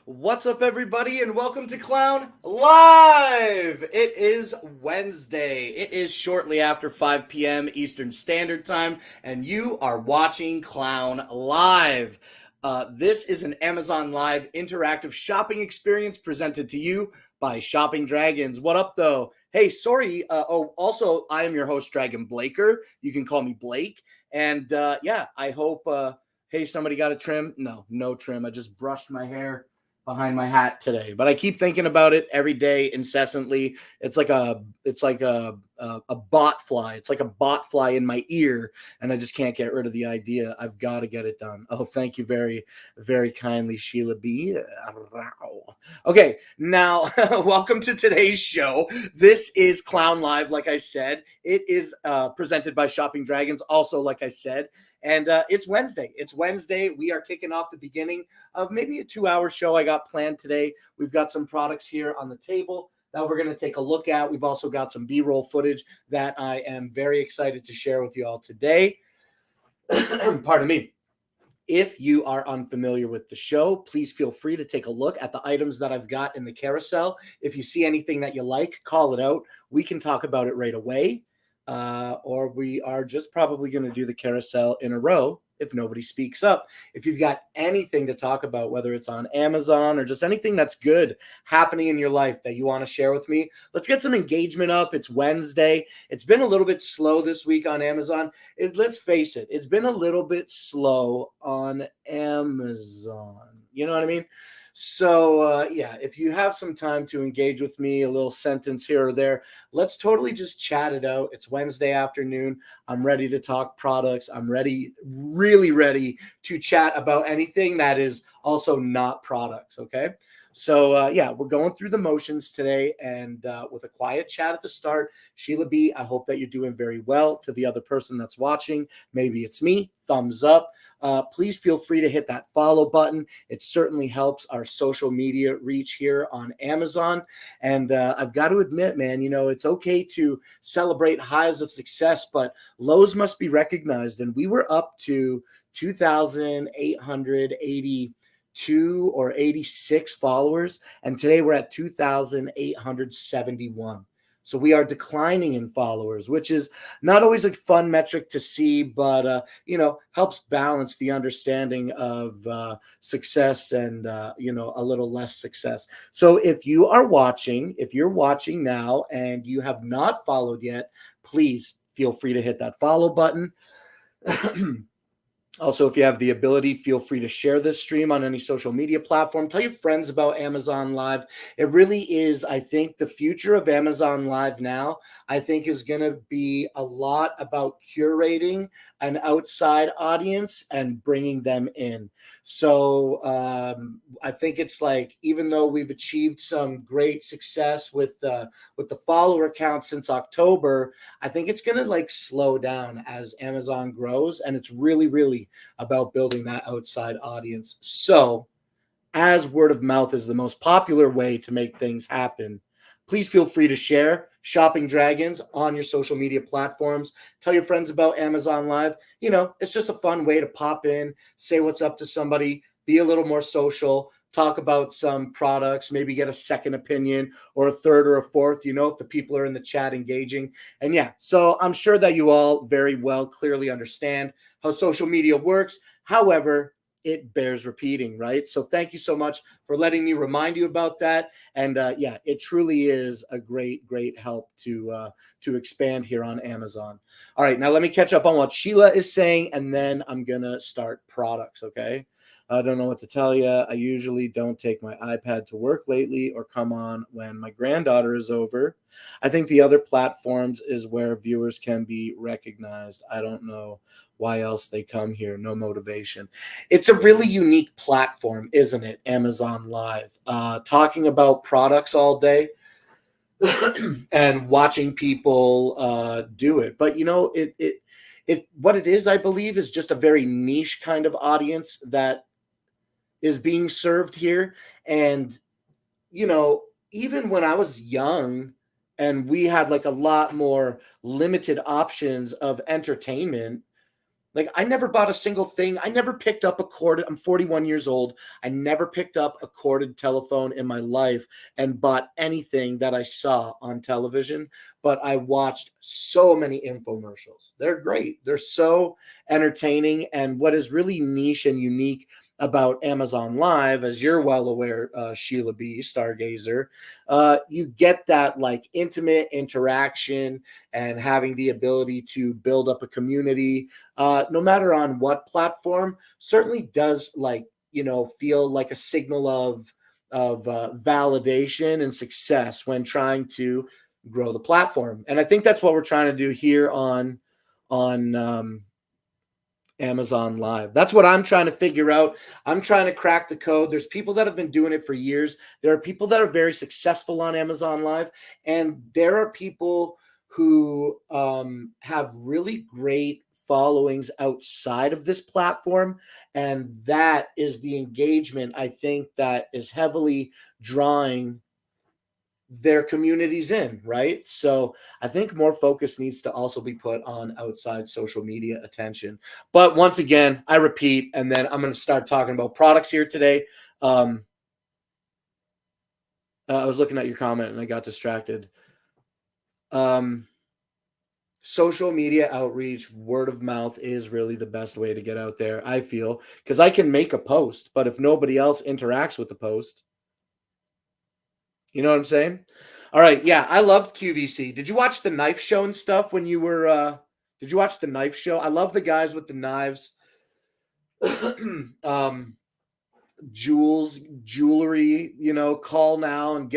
What's up, everybody, and welcome to Clown Live! It is Wednesday. It is shortly after 5 p.m. Eastern Standard Time, and you are watching Clown Live. This is an Amazon Live interactive shopping experience presented to you by Shopping Dragons. What up, though? Hey, sorry. Also, I am your host, Dragon Blaker. You can call me Blake. And I hope. Hey, somebody got a trim? No trim. I just brushed my hair behind my hat today, but I keep thinking about it every day incessantly. It's like a bot fly. It's like a bot fly in my ear, and I just can't get rid of the idea. I've got to get it done. Oh, thank you very, very kindly, Sheila B. Okay, now welcome to today's show. This is Clown Live, like I said. It is presented by Shopping Dragons, also, like I said. And it's Wednesday. It's Wednesday. We are kicking off the beginning of maybe a 2-hour show I got planned today. We've got some products here on the table that we're going to take a look at. We've also got some B-roll footage that I am very excited to share with you all today. Pardon me. If you are unfamiliar with the show, please feel free to take a look at the items that I've got in the carousel. If you see anything that you like, call it out. We can talk about it right away. Or we are just probably going to do the carousel in a row if nobody speaks up. If you've got anything to talk about, whether it's on Amazon or just anything that's good happening in your life that you want to share with me, let's get some engagement up. It's Wednesday. It's been a little bit slow this week on Amazon. Let's face it, it's been a little bit slow on Amazon. You know what I mean? So, if you have some time to engage with me, a little sentence here or there, let's totally just chat it out. It's Wednesday afternoon. I'm ready to talk products. I'm ready, really ready to chat about anything that is also not products. Okay. So, we're going through the motions today, and with a quiet chat at the start. Sheila B., I hope that you're doing very well. To the other person that's watching, maybe it's me, thumbs up. Please feel free to hit that follow button. It certainly helps our social media reach here on Amazon. And I've got to admit, man, it's okay to celebrate highs of success, but lows must be recognized. And we were up to 2,882 or 86 followers, and today we're at 2,871. So we are declining in followers, which is not always a fun metric to see, but helps balance the understanding of success and a little less success. So if you're watching now and you have not followed yet, please feel free to hit that follow button. Also, if you have the ability, feel free to share this stream on any social media platform. Tell your friends about Amazon Live. It really is, I think, the future of Amazon Live now, I think, is going to be a lot about curating an outside audience and bringing them in. So I think it's like, even though we've achieved some great success with the follower count since October, I think it's going to like slow down as Amazon grows, and it's really about building that outside audience. So, as word of mouth is the most popular way to make things happen, please feel free to share Shopping Dragons on your social media platforms. Tell your friends about Amazon Live. You know, it's just a fun way to pop in, say what's up to somebody, be a little more social, talk about some products, maybe get a second opinion or a third or a fourth, you know, if the people are in the chat engaging. And yeah, so I'm sure that you all very well clearly understand how social media works. However, it bears repeating, right? So thank you so much for letting me remind you about that. And yeah, it truly is a great help to expand here on Amazon. All right, now let me catch up on what Sheila is saying, and then I'm gonna start products. Okay, I don't know what to tell you. I usually don't take my iPad to work lately, or come on when my granddaughter is over. I think the other platforms is where viewers can be recognized. I don't know why else they come here. No motivation. It's a really unique platform, isn't it? Amazon Live, talking about products all day and watching people do it. But you know, it what it is, I believe, is just a very niche kind of audience that is being served here. And you know, even when I was young and we had like a lot more limited options of entertainment, like, I never bought a single thing. I never picked up a corded. I'm 41 years old. I never picked up a corded telephone in my life and bought anything that I saw on television. But I watched so many infomercials. They're great. They're so entertaining. And what is really niche and unique about Amazon Live, as you're well aware, Sheila B, Stargazer, you get that like intimate interaction and having the ability to build up a community, no matter on what platform, certainly does, like, you know, feel like a signal of validation and success when trying to grow the platform. And I think that's what we're trying to do here on Amazon Live. That's what I'm trying to figure out. I'm trying to crack the code. There's people that have been doing it for years. There are people that are very successful on Amazon Live, and there are people who have really great followings outside of this platform. And that is the engagement, I think, that is heavily drawing their communities in, right? So I think more focus needs to also be put on outside social media attention. But once again, I repeat, and then I'm going to start talking about products here today. I was looking at your comment and I got distracted. Social media outreach, word of mouth is really the best way to get out there, I feel, because I can make a post, but if nobody else interacts with the post, you know what I'm saying? All right, yeah, I loved QVC. Did you watch the knife show and stuff when you were did you watch the knife show? I love the guys with the knives. Jewelry, you know, call now and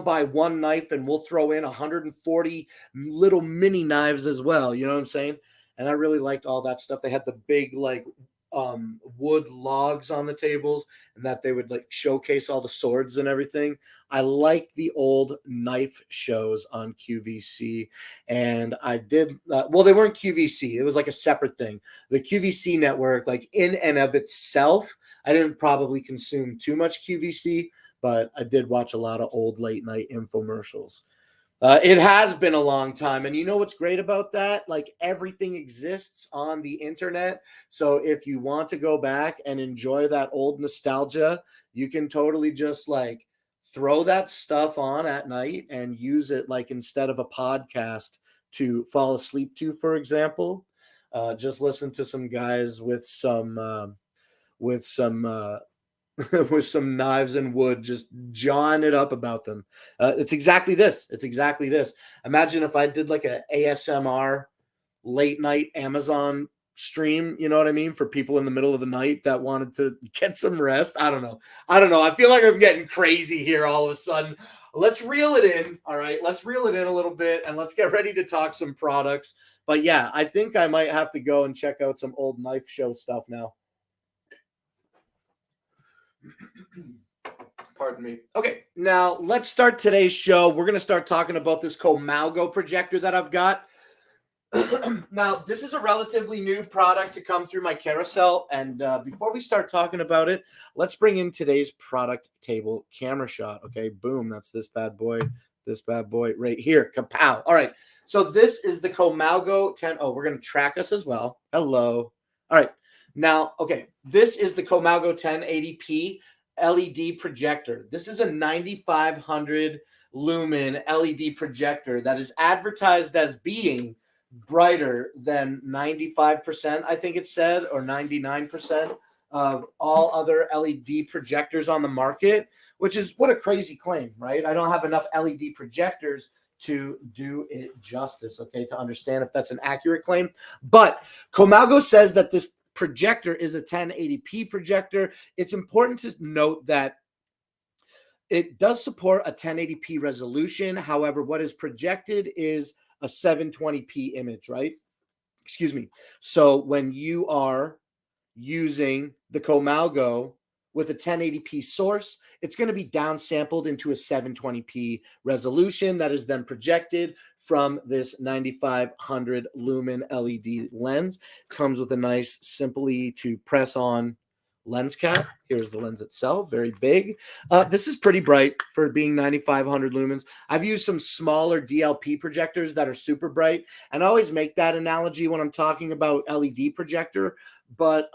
buy one knife and we'll throw in 140 little mini knives as well, you know what I'm saying? And I really liked all that stuff. They had the big like wood logs on the tables, and that they would like showcase all the swords and everything. I like the old knife shows on QVC, and I did well, they weren't QVC, it was like a separate thing. The QVC network, like in and of itself, I didn't probably consume too much QVC, but I did watch a lot of old late night infomercials. It has been a long time. And you know what's great about that? Like, everything exists on the internet. So if you want to go back and enjoy that old nostalgia, you can totally just like throw that stuff on at night and use it like instead of a podcast to fall asleep to, for example. Just listen to some guys with some with some knives and wood, just jawing it up about them. It's exactly this. It's exactly this. Imagine if I did like a ASMR late night Amazon stream, you know what I mean? For people in the middle of the night that wanted to get some rest. I don't know. I feel like I'm getting crazy here all of a sudden. Let's reel it in. All right. Let's reel it in a little bit and let's get ready to talk some products. But yeah, I think I might have to go and check out some old knife show stuff now. Pardon me. Okay, now let's start today's show. We're going to start talking about this Comalgo projector that I've got. Now, this is a relatively new product to come through my carousel. And before we start talking about it, let's bring in today's product table camera shot. Okay, boom, that's this bad boy right here. Kapow. All right, so this is the Comalgo 10. Oh, we're going to track us as well. Hello. All right, now, okay, this is the Comalgo 1080p LED projector. This is a 9500 lumen LED projector that is advertised as being brighter than 95%, I think it said, or 99% of all other LED projectors on the market, which is what a crazy claim, right? I don't have enough LED projectors to do it justice, okay, to understand if that's an accurate claim. But Comalgo says that this projector is a 1080p projector. It's important to note that it does support a 1080p resolution. However, what is projected is a 720p image, right? Excuse me. So when you are using the Comalgo with a 1080p source, it's going to be downsampled into a 720p resolution that is then projected from this 9500 lumen LED lens. Comes with a nice, simply to press on lens cap. Here's the lens itself, very big. This is pretty bright for being 9500 lumens. I've used some smaller DLP projectors that are super bright, and I always make that analogy when I'm talking about LED projector, but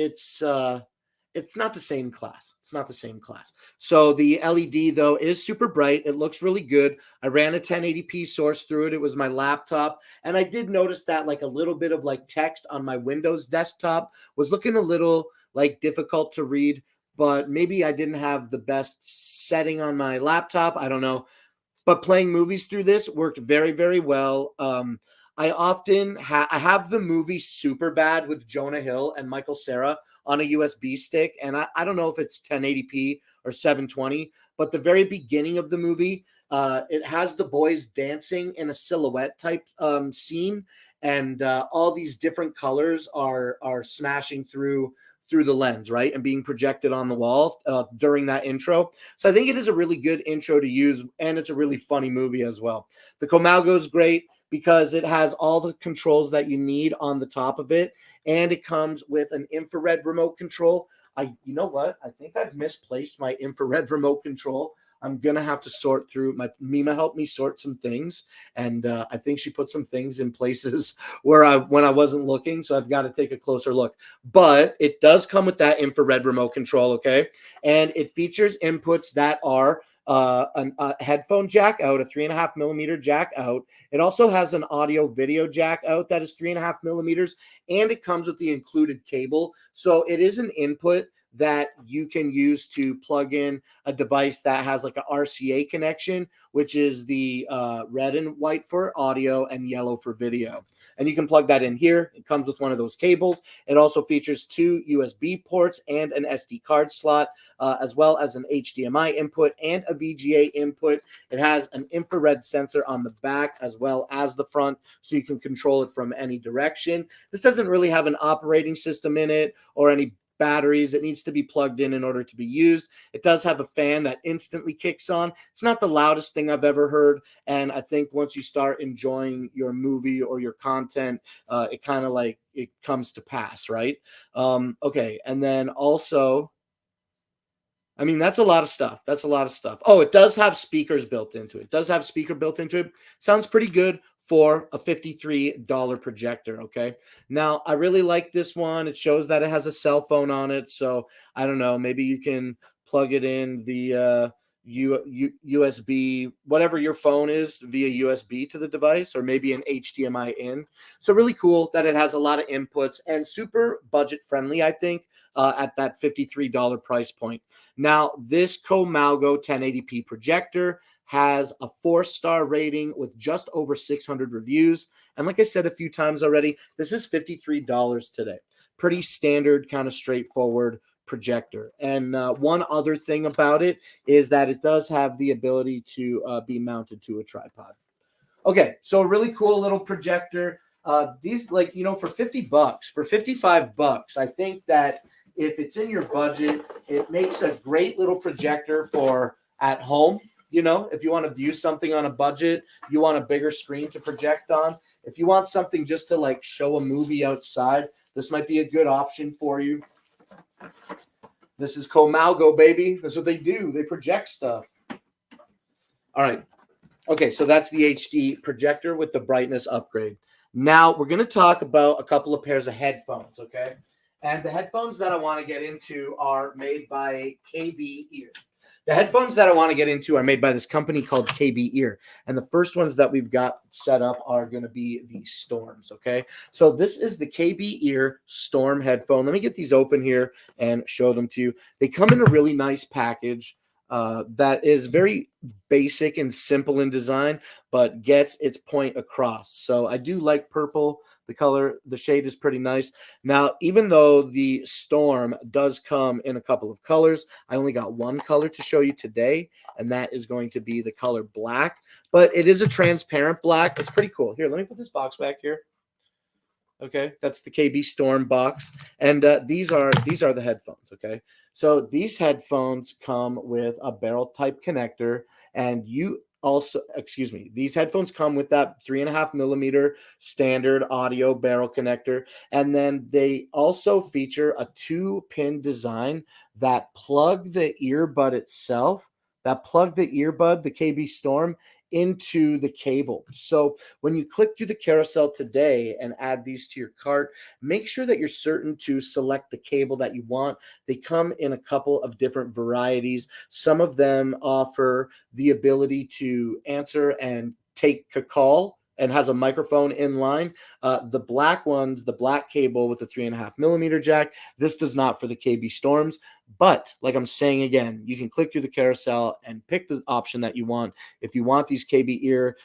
it's not the same class. It's not the same class. So the LED, though, is super bright. It looks really good. I ran a 1080p source through it. It was my laptop. And I did notice that like a little bit of like text on my Windows desktop was looking a little like difficult to read, but maybe I didn't have the best setting on my laptop. I don't know. But playing movies through this worked very, very well. I often I have the movie Superbad with Jonah Hill and Michael Cera on a USB stick, and I don't know if it's 1080p or 720, but the very beginning of the movie, it has the boys dancing in a silhouette type scene, and all these different colors are smashing through the lens, right, and being projected on the wall during that intro. So I think it is a really good intro to use, and it's a really funny movie as well. The Comalgo is great because it has all the controls that you need on the top of it, and it comes with an infrared remote control. You know what? I think I've misplaced my infrared remote control. I'm gonna have to sort through. My Mima helped me sort some things, and I think she put some things in places when I wasn't looking. So I've got to take a closer look. But it does come with that infrared remote control, okay? And it features inputs that are a headphone jack out, a 3.5 millimeter jack out. It also has an audio video jack out that is 3.5 millimeters, and it comes with the included cable. So it is an input that you can use to plug in a device that has like a RCA connection, which is the red and white for audio and yellow for video. And you can plug that in here. It comes with one of those cables. It also features 2 USB ports and an SD card slot, as well as an HDMI input and a VGA input. It has an infrared sensor on the back as well as the front, so you can control it from any direction. This doesn't really have an operating system in it or any batteries. It needs to be plugged in order to be used. It does have a fan that instantly kicks on. It's not the loudest thing I've ever heard, and I think once you start enjoying your movie or your content, it kind of like it comes to pass, right? Okay, and then also, I mean, that's a lot of stuff. That's a lot of stuff. Oh, it does have speakers built into it. It does have speaker built into it. Sounds pretty good for a $53 projector, okay? Now, I really like this one. It shows that it has a cell phone on it, so I don't know, maybe you can plug it in via, USB, whatever your phone is, via USB to the device, or maybe an HDMI in. So really cool that it has a lot of inputs and super budget friendly, I think, at that $53 price point. Now, this Comalgo 1080p projector has a 4-star rating with just over 600 reviews. And like I said a few times already, this is $53 today. Pretty standard, kind of straightforward projector. And one other thing about it is that it does have the ability to be mounted to a tripod. Okay, so a really cool little projector. These, like, for $50, for $55, I think that if it's in your budget, it makes a great little projector for at home. If you want to view something on a budget, you want a bigger screen to project on. If you want something just to like show a movie outside, this might be a good option for you. This is Comalgo, baby. That's what they do. They project stuff. All right. Okay, so that's the HD projector with the brightness upgrade. Now we're going to talk about a couple of pairs of headphones, okay? And the headphones that I want to get into are made by KB Ear. The headphones that I want to get into are made by this company called KB Ear. And the first ones that we've got set up are going to be the Storms, okay? So this is the KB Ear Storm headphone. Let me get these open here and show them to you. They come in a really nice package that is very basic and simple in design, but gets its point across. So I do like purple. The color, the shade is pretty nice. Now, even though the Storm does come in a couple of colors, I only got one color to show you today, and that is going to be the color black. But it is a transparent black. It's pretty cool. Here, let me put this box back here. Okay, that's the KB Storm box, and these are the headphones. Okay, so these headphones come with a barrel type connector, and these headphones come with that 3.5 millimeter standard audio barrel connector, and then they also feature a 2-pin design that plug the earbud itself, the KB Storm, into the cable. So when you click through the carousel today and add these to your cart, make sure that you're certain to select the cable that you want. They come in a couple of different varieties. Some of them offer the ability to answer and take a call and has a microphone in line. The black ones, the black cable with the 3.5 millimeter jack, this does not for the KB Storms. But like I'm saying again, you can click through the carousel and pick the option that you want if you want these KB Ear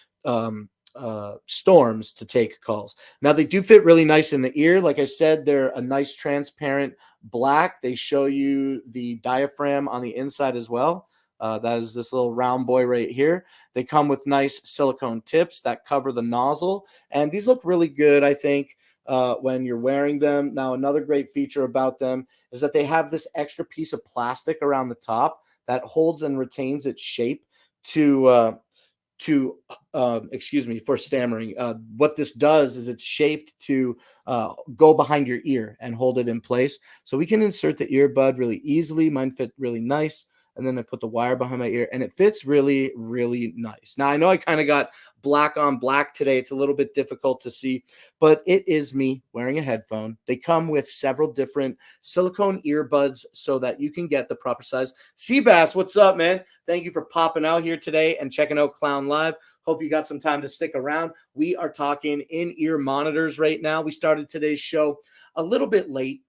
Storms to take calls. Now, they do fit really nice in the ear. Like I said, they're a nice transparent black. They show you the diaphragm on the inside as well. That is this little round boy right here. They come with nice silicone tips that cover the nozzle, and these look really good, I think, when you're wearing them. Now, another great feature about them is that they have this extra piece of plastic around the top that holds and retains its shape for stammering. What this does is it's shaped to go behind your ear and hold it in place. So we can insert the earbud really easily. Mine fit really nice. And then I put the wire behind my ear, and it fits really, really nice. Now, I know I kind of got black on black today. It's a little bit difficult to see, but it is me wearing a headphone. They come with several different silicone earbuds so that you can get the proper size. Seabass, what's up, man? Thank you for popping out here today and checking out Clown Live. Hope you got some time to stick around. We are talking in-ear monitors right now. We started today's show a little bit late.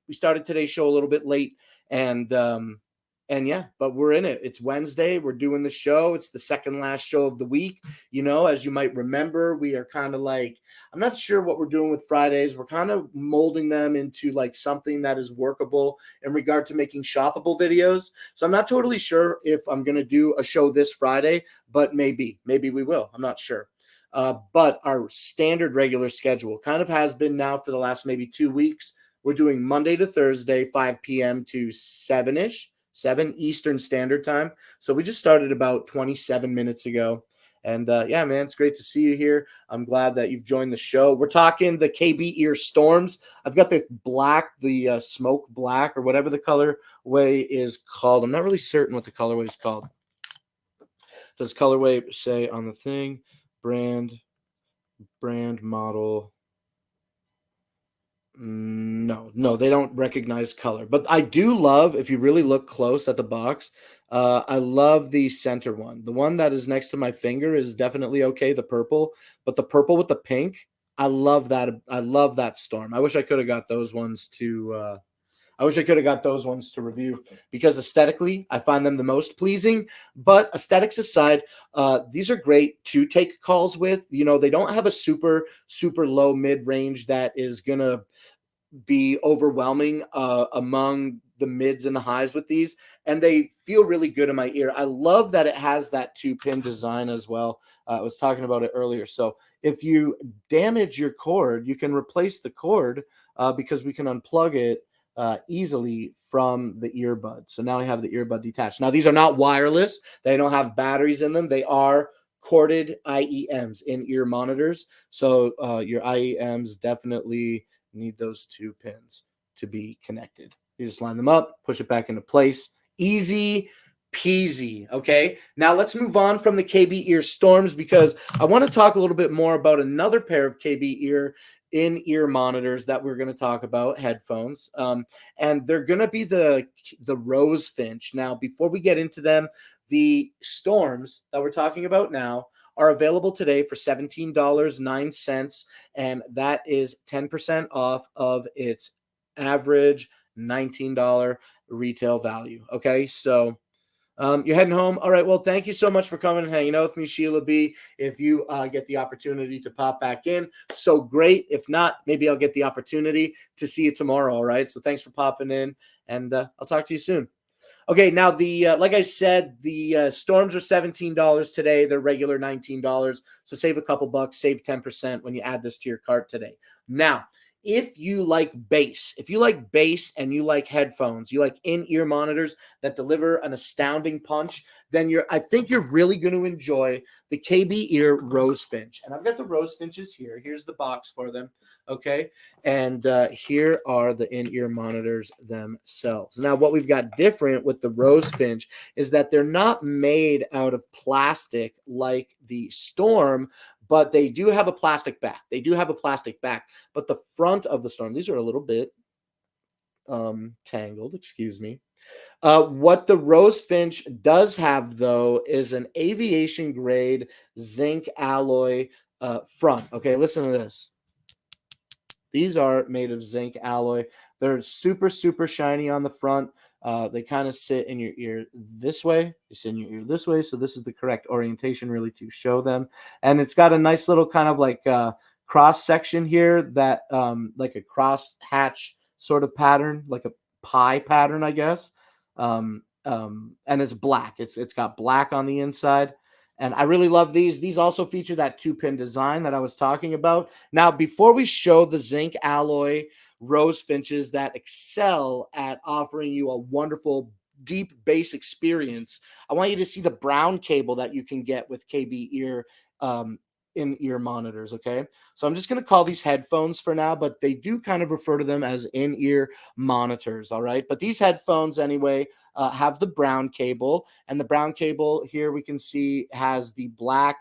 And yeah, but we're in it. It's Wednesday. We're doing the show. It's the second last show of the week. As you might remember, we are kind of like, I'm not sure what we're doing with Fridays. We're kind of molding them into like something that is workable in regard to making shoppable videos. So I'm not totally sure if I'm going to do a show this Friday, but maybe we will. I'm not sure. But our standard regular schedule kind of has been now for the last maybe 2 weeks. We're doing Monday to Thursday, 5 p.m. to 7-ish. 7 Eastern Standard Time. So we just started about 27 minutes ago. And yeah, man, it's great to see you here. I'm glad that you've joined the show. We're talking the KB Ear Storms. I've got the black, the smoke black, or whatever the colorway is called. I'm not really certain what the colorway is called. Does colorway say on the thing? Brand, model. No, they don't recognize color. But I do love, if you really look close at the box, I love the center one. The one that is next to my finger is definitely okay, the purple, but the purple with the pink, I love that. I love that storm. I wish I could have got those ones to I wish I could have got those ones to review because aesthetically, I find them the most pleasing. But aesthetics aside, these are great to take calls with. You know, they don't have a super low mid range that is gonna be overwhelming among the mids and the highs with these, and they feel really good in my ear. I love that it has that 2-pin design as well. I was talking about it earlier. So if you damage your cord, you can replace the cord because we can unplug it easily from the earbud. So now I have the earbud detached. Now these are not wireless. They don't have batteries in them. They are corded IEMs, in ear monitors. So your IEMs definitely need those 2 pins to be connected. You just line them up, push it back into place. Easy peasy. Okay. Now let's move on from the KB Ear Storms because I want to talk a little bit more about another pair of KB Ear in-ear monitors that we're going to talk about, headphones. And they're going to be the Rose Finch. Now, before we get into them, the Storms that we're talking about now are available today for $17.09, and that is 10% off of its average $19 retail value. Okay, so you're heading home. All right. Well, thank you so much for coming and hanging out with me, Sheila B. If you get the opportunity to pop back in, so great. If not, maybe I'll get the opportunity to see you tomorrow. All right. So thanks for popping in, and I'll talk to you soon. Okay, now the like I said, the storms are $17 today. They're regular $19. So save a couple bucks, save 10% when you add this to your cart today. Now, if you like bass and you like headphones, you like in-ear monitors that deliver an astounding punch, then I think you're really going to enjoy the KB Ear Rose Finch. And I've got the Rose Finches here. Here's the box for them. Okay. And here are the in-ear monitors themselves. Now, what we've got different with the Rose Finch is that they're not made out of plastic like the Storm, but they do have a plastic back. But the front of the Storm, these are a little bit tangled, excuse me. What the Rose Finch does have, though, is an aviation grade zinc alloy front. Okay, listen to this. These are made of zinc alloy. They're super shiny on the front. They kind of sit in your ear this way. They sit in your ear this way. So this is the correct orientation really to show them. And it's got a nice little kind of like cross section here that like a cross hatch sort of pattern, like a pie pattern, I guess. And it's black. It's got black on the inside. And I really love these. These also feature that 2-pin design that I was talking about. Now, before we show the zinc alloy Rose Finches that excel at offering you a wonderful deep bass experience, I want you to see the brown cable that you can get with KB Ear in-ear monitors. Okay, so I'm just going to call these headphones for now, but they do kind of refer to them as in-ear monitors. All right, but these headphones anyway have the brown cable, and the brown cable here we can see has the black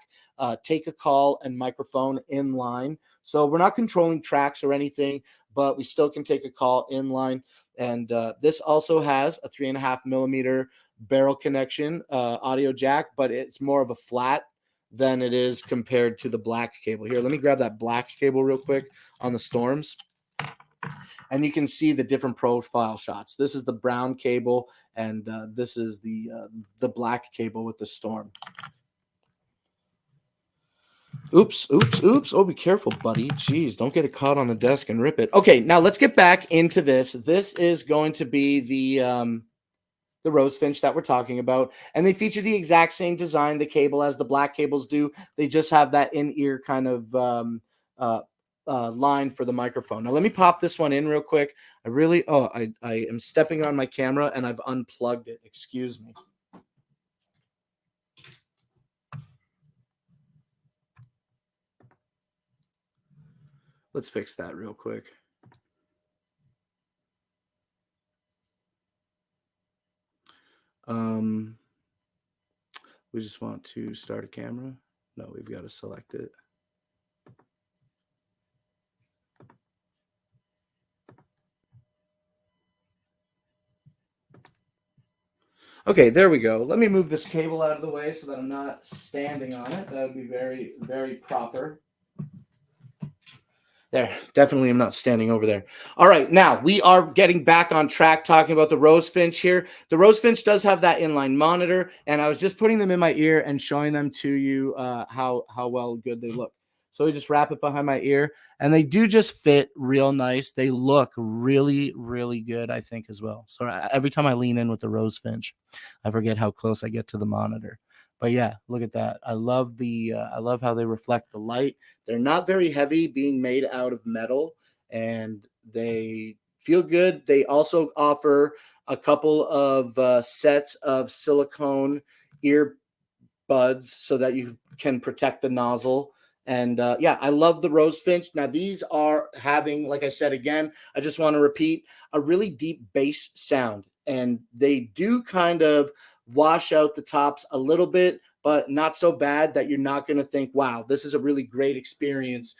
take a call and microphone in line. So we're not controlling tracks or anything, but we still can take a call in line. And this also has a 3.5 millimeter barrel connection audio jack, but it's more of a flat than it is compared to the black cable. Here, let me grab that black cable real quick on the Storms. And you can see the different profile shots. This is the brown cable, and this is the black cable with the Storm. Oops. Oh, be careful, buddy. Jeez, don't get it caught on the desk and rip it. Okay, now let's get back into this. This is going to be the Rose Finch that we're talking about, and they feature the exact same design, the cable, as the black cables do. They just have that in-ear kind of line for the microphone. Now let me pop this one in real quick. I am stepping on my camera and I've unplugged it. Excuse me. Let's fix that real quick. We just want to start a camera. No, we've got to select it. Okay, there we go. Let me move this cable out of the way so that I'm not standing on it. That would be very, very proper. There, definitely am not standing over there. All right, now we are getting back on track talking about the Rosefinch here. The Rosefinch does have that inline monitor, and I was just putting them in my ear and showing them to you how well good they look. So we just wrap it behind my ear, and they do just fit real nice. They look really, really good, I think, as well. So every time I lean in with the Rosefinch, I forget how close I get to the monitor. But yeah, look at that. I love how they reflect the light. They're not very heavy, being made out of metal, and they feel good. They also offer a couple of sets of silicone earbuds so that you can protect the nozzle. And yeah, I love the Rosefinch. Now, these are having, like I said again, I just want to repeat, a really deep bass sound. And they do kind of wash out the tops a little bit, but not so bad that you're not going to think, wow, this is a really great experience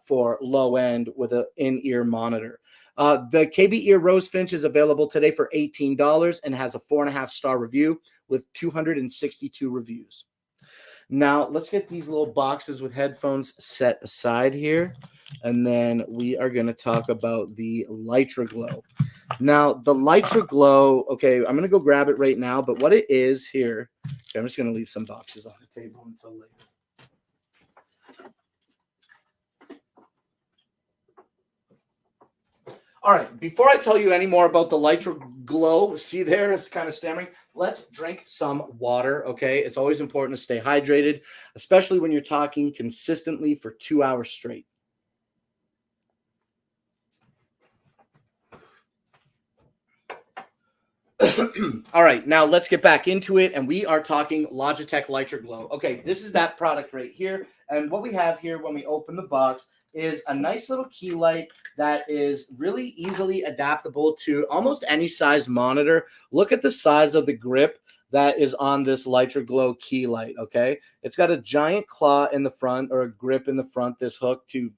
for low end with an in-ear monitor. The KB Ear Rosefinch is available today for $18 and has a 4.5-star review with 262 reviews. Now, let's get these little boxes with headphones set aside here, and then we are going to talk about the Litra Glow. Now, the Litra Glow, okay, I'm going to go grab it right now, but what it is here, okay, I'm just going to leave some boxes on the table until later. All right, before I tell you any more about the Litra Glow, see there, it's kind of stammering. Let's drink some water, okay? It's always important to stay hydrated, especially when you're talking consistently for 2 hours straight. All right, now let's get back into it, and we are talking Logitech Litra Glow. Okay, this is that product right here, and what we have here when we open the box is a nice little key light that is really easily adaptable to almost any size monitor. Look at the size of the grip that is on this Litra Glow key light, okay? It's got a giant claw in the front, or a grip in the front, this hook to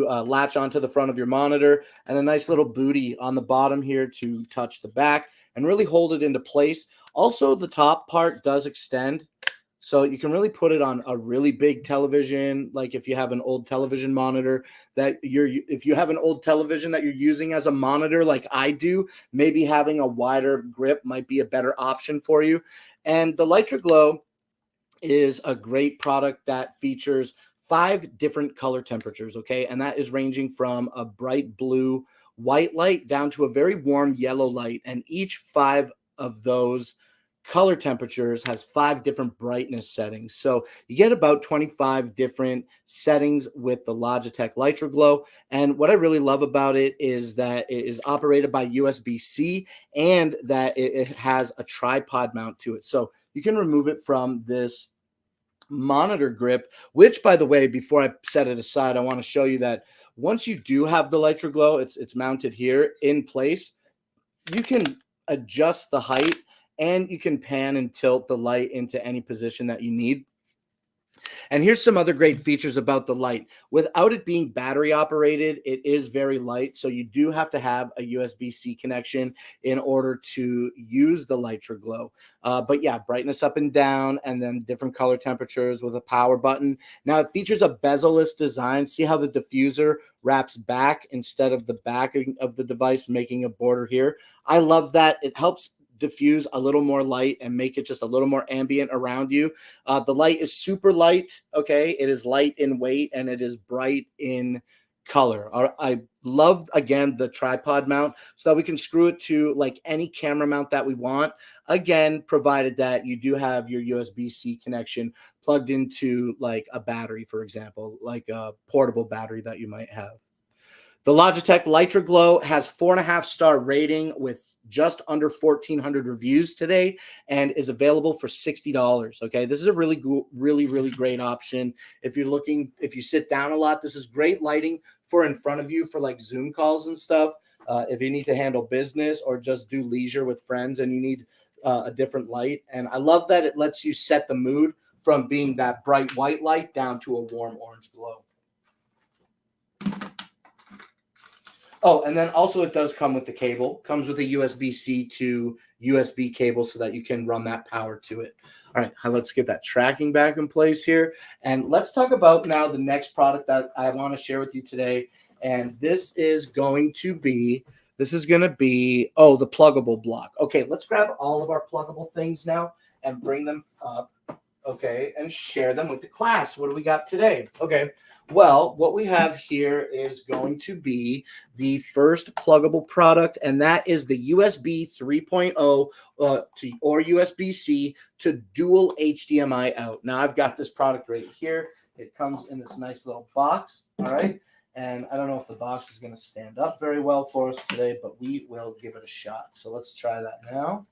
latch onto the front of your monitor, and a nice little booty on the bottom here to touch the back and really hold it into place. Also, the top part does extend, so you can really put it on a really big television. Like if you have an old television monitor if you have an old television that you're using as a monitor, like I do, maybe having a wider grip might be a better option for you. And the Litra Glow is a great product that features 5 different color temperatures, okay? And that is ranging from a bright blue white light down to a very warm yellow light. And each 5 of those color temperatures has 5 different brightness settings. So you get about 25 different settings with the Logitech Litra Glow. And what I really love about it is that it is operated by USB-C and that it has a tripod mount to it. So you can remove it from this monitor grip, which, by the way, before I set it aside, I want to show you that once you do have the Litra Glow, it's mounted here in place. You can adjust the height and you can pan and tilt the light into any position that you need. And here's some other great features about the light. Without it being battery operated, it is very light. So you do have to have a USB-C connection in order to use the Litra Glow. But yeah, brightness up and down, and then different color temperatures with a power button. Now it features a bezel-less design. See how the diffuser wraps back instead of the back of the device, making a border here. I love that. It helps diffuse a little more light and make it just a little more ambient around you. The light is super light, okay? It is light in weight and it is bright in color. I love, again, the tripod mount so that we can screw it to like any camera mount that we want. Again, provided that you do have your USB-C connection plugged into like a battery, for example, like a portable battery that you might have. The Logitech Litra Glow has 4.5-star rating with just under 1,400 reviews today and is available for $60. Okay, this is a really great option. If you sit down a lot, this is great lighting for in front of you for like Zoom calls and stuff. If you need to handle business or just do leisure with friends and you need a different light. And I love that it lets you set the mood from being that bright white light down to a warm orange glow. Oh, and then also it does come with the cable. Comes with a USB-C to USB cable so that you can run that power to it. All right, let's get that tracking back in place here. And let's talk about now the next product that I want to share with you today. And this is going to be the pluggable block. Okay, let's grab all of our pluggable things now and bring them up. Okay, and share them with the class. What do we got today? Okay, well, what we have here is going to be the first pluggable product, and that is the USB 3.0 or USB-C to dual HDMI out. Now, I've got this product right here. It comes in this nice little box, all right? And I don't know if the box is going to stand up very well for us today, but we will give it a shot. So let's try that now.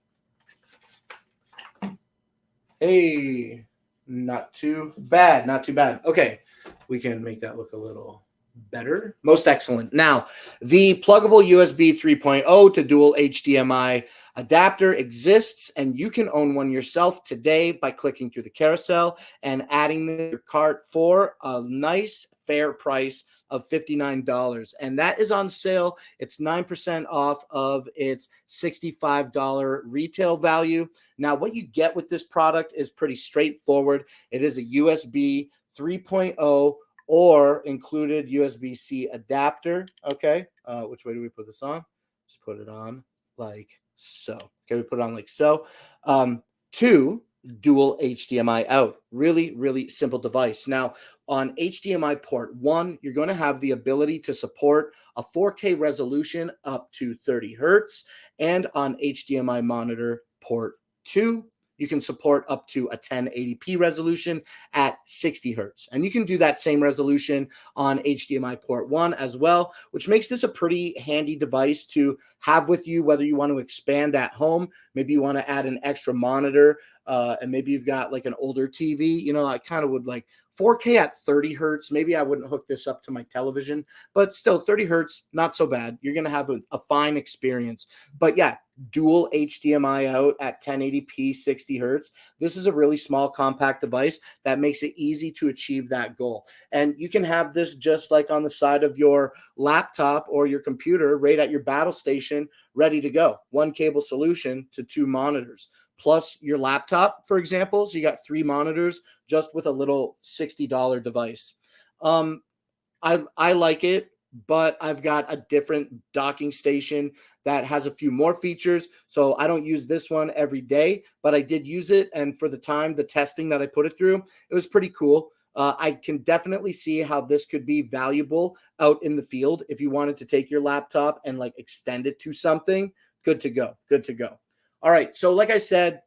Hey, not too bad, not too bad. Okay, we can make that look a little better. Most excellent. Now, the pluggable USB 3.0 to dual HDMI adapter exists, and you can own one yourself today by clicking through the carousel and adding to your cart for a nice, fair price of $59. And that is on sale. It's 9% off of its $65 retail value. Now, what you get with this product is pretty straightforward. It is a USB 3.0 or included USB-C adapter. Okay. Which way do we put this on? Just put it on like so. Okay. We put it on like so. Two, dual HDMI out. Really, really simple device. Now, on HDMI port 1, you're going to have the ability to support a 4K resolution up to 30 hertz. And on HDMI monitor port 2, you can support up to a 1080p resolution at 60 hertz. And you can do that same resolution on HDMI port 1 as well, which makes this a pretty handy device to have with you, whether you want to expand at home. Maybe you want to add an extra monitor, and maybe you've got like an older TV. You know, I kind of would like 4K at 30 hertz. Maybe I wouldn't hook this up to my television, but still 30 hertz, not so bad. You're going to have a fine experience. But yeah, dual HDMI out at 1080p 60 hertz. This is a really small compact device that makes it easy to achieve that goal. And you can have this just like on the side of your laptop or your computer right at your battle station, ready to go. One cable solution to 2 monitors. Plus your laptop, for example. So you got 3 monitors just with a little $60 device. I like it, but I've got a different docking station that has a few more features. So I don't use this one every day, but I did use it. And for the time, the testing that I put it through, it was pretty cool. I can definitely see how this could be valuable out in the field. If you wanted to take your laptop and like extend it to something, good to go. Good to go. All right. So like I said,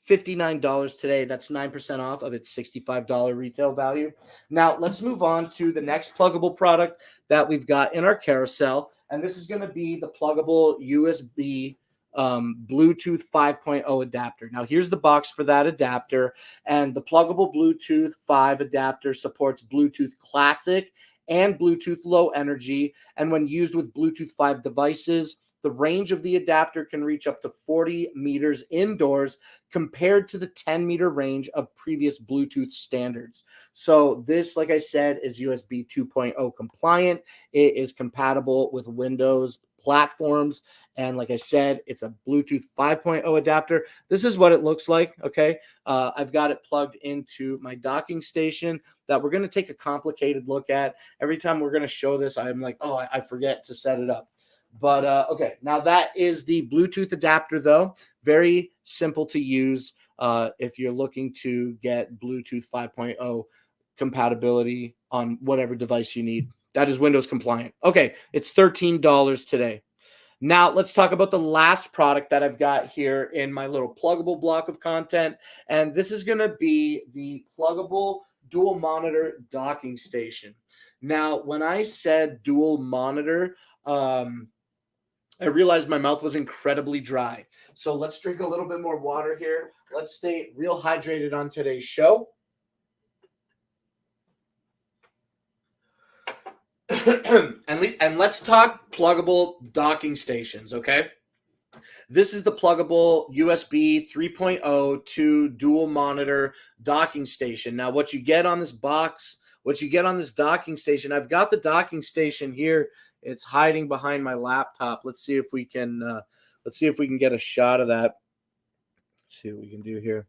$59 today. That's 9% off of its $65 retail value. Now let's move on to the next pluggable product that we've got in our carousel. And this is going to be the pluggable USB Bluetooth 5.0 adapter. Now here's the box for that adapter. And the pluggable Bluetooth 5 adapter supports Bluetooth Classic and Bluetooth Low Energy. And when used with Bluetooth 5 devices, the range of the adapter can reach up to 40 meters indoors compared to the 10-meter range of previous Bluetooth standards. So this, like I said, is USB 2.0 compliant. It is compatible with Windows platforms. And like I said, it's a Bluetooth 5.0 adapter. This is what it looks like, okay? I've got it plugged into my docking station that we're going to take a complicated look at. Every time we're going to show this, I'm like, oh, I forget to set it up. But okay, now that is the Bluetooth adapter, though. Very simple to use if you're looking to get Bluetooth 5.0 compatibility on whatever device you need. That is Windows compliant. Okay, it's $13 today. Now, let's talk about the last product that I've got here in my little pluggable block of content. And this is going to be the pluggable dual monitor docking station. Now, when I said dual monitor, I realized my mouth was incredibly dry. So let's drink a little bit more water here. Let's stay real hydrated on today's show. and let's talk pluggable docking stations, okay? This is the pluggable USB 3.0 to dual monitor docking station. Now, what you get on this box, what you get on this docking station, I've got the docking station here It's hiding behind my laptop. Let's see if we can get a shot of that. Let's see what we can do here.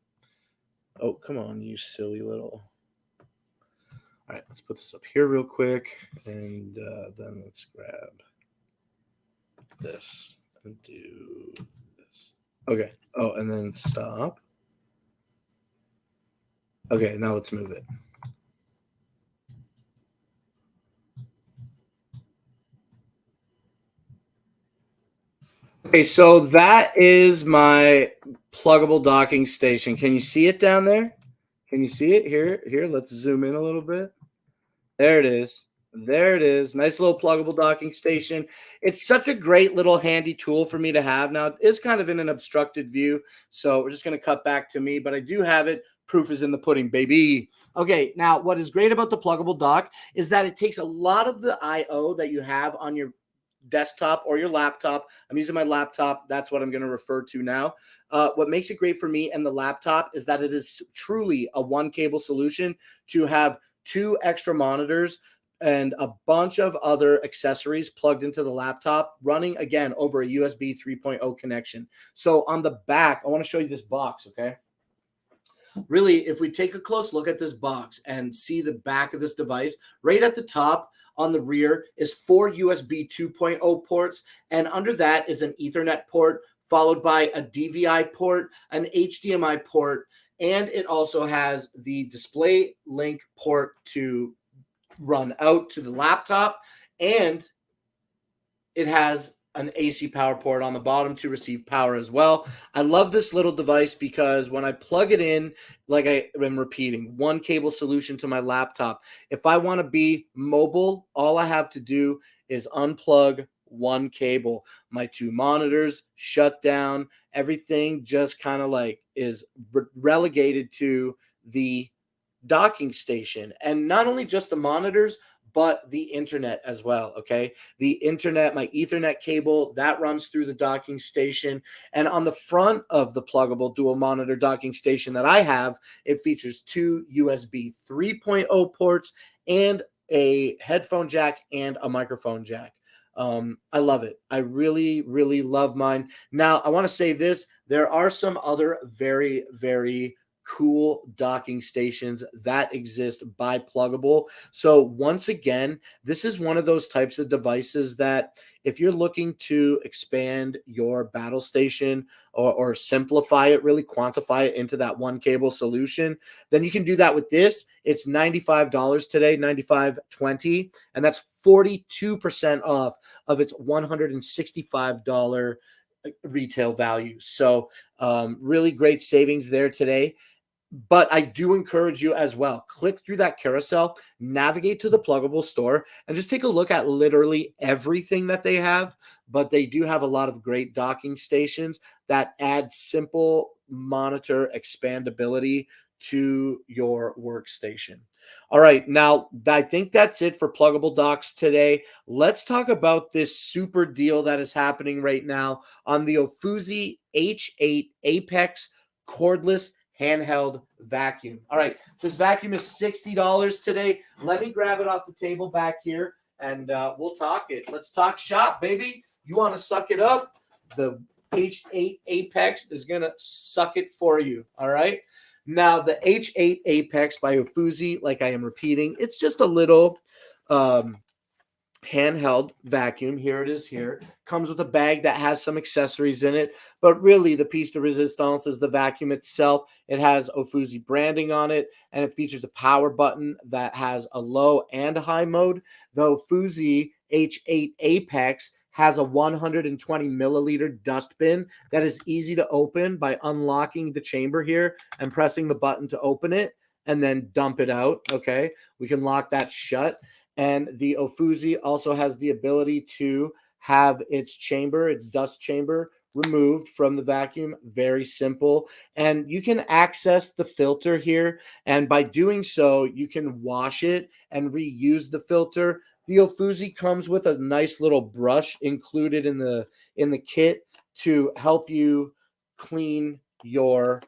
Oh, come on, you silly little. All right, let's put this up here real quick, and then let's grab this and do this. Okay. Oh, and then stop. Okay, now let's move it. Okay, so that is my pluggable docking station. Can you see it down there? Can you see it? Here, let's zoom in a little bit. There it is. There it is. Nice little pluggable docking station. It's such a great little handy tool for me to have. Now, it is kind of in an obstructed view, so we're just going to cut back to me, but I do have it. Proof is in the pudding, baby. Okay, now what is great about the pluggable dock is that it takes a lot of the I/O that you have on your desktop or your laptop. I'm using my laptop. That's what I'm going to refer to now. What makes it great for me and the laptop is that it is truly a one cable solution to have 2 extra monitors and a bunch of other accessories plugged into the laptop running again over a USB 3.0 connection. So on the back, I want to show you this box, okay? Really, if we take a close look at this box and see the back of this device, right at the top on the rear is 4 USB 2.0 ports, and under that is an Ethernet port, followed by a DVI port, an HDMI port, and it also has the display link port to run out to the laptop, and it has an AC power port on the bottom to receive power as well. I love this little device because when I plug it in, like I am repeating, one cable solution to my laptop. If I want to be mobile, all I have to do is unplug one cable. My 2 monitors shut down. Everything just kind of like is relegated to the docking station. And not only just the monitors, but the internet as well. Okay. The internet, my Ethernet cable that runs through the docking station. And on the front of the pluggable dual monitor docking station that I have, it features 2 USB 3.0 ports and a headphone jack and a microphone jack. I love it. I really, really love mine. Now, I want to say this. There are some other very, very cool docking stations that exist by Pluggable. So once again, this is one of those types of devices that if you're looking to expand your battle station or simplify it, really quantify it into that one cable solution, then you can do that with this. It's $95 today, $95.20, and that's 42% off of its $165 retail value. So really great savings there today. But I do encourage you as well. Click through that carousel, navigate to the Pluggable store, and just take a look at literally everything that they have. But they do have a lot of great docking stations that add simple monitor expandability to your workstation. All right, now I think that's it for Pluggable docks today. Let's talk about this super deal that is happening right now on the Ofusi H8 Apex cordless handheld vacuum. All right, this vacuum is $60 today. Let me grab it off the table back here, and we'll talk it. Let's talk shop, baby. You want to suck it up? The H8 Apex is going to suck it for you, all right? Now, the H8 Apex by Ofusi, like I am repeating, it's just a little handheld vacuum. Here it is here. Comes with a bag that has some accessories in it, but really the piece de resistance is the vacuum itself. It has Ofusi branding on it, and it features a power button that has a low and a high mode. The Ofusi H8 Apex has a 120 milliliter dustbin that is easy to open by unlocking the chamber here and pressing the button to open it and then dump it out. Okay, we can lock that shut. And the Ofusi also has the ability to have its chamber, its dust chamber, removed from the vacuum. Very simple. And you can access the filter here. And by doing so, you can wash it and reuse the filter. The Ofusi comes with a nice little brush included in the kit to help you clean your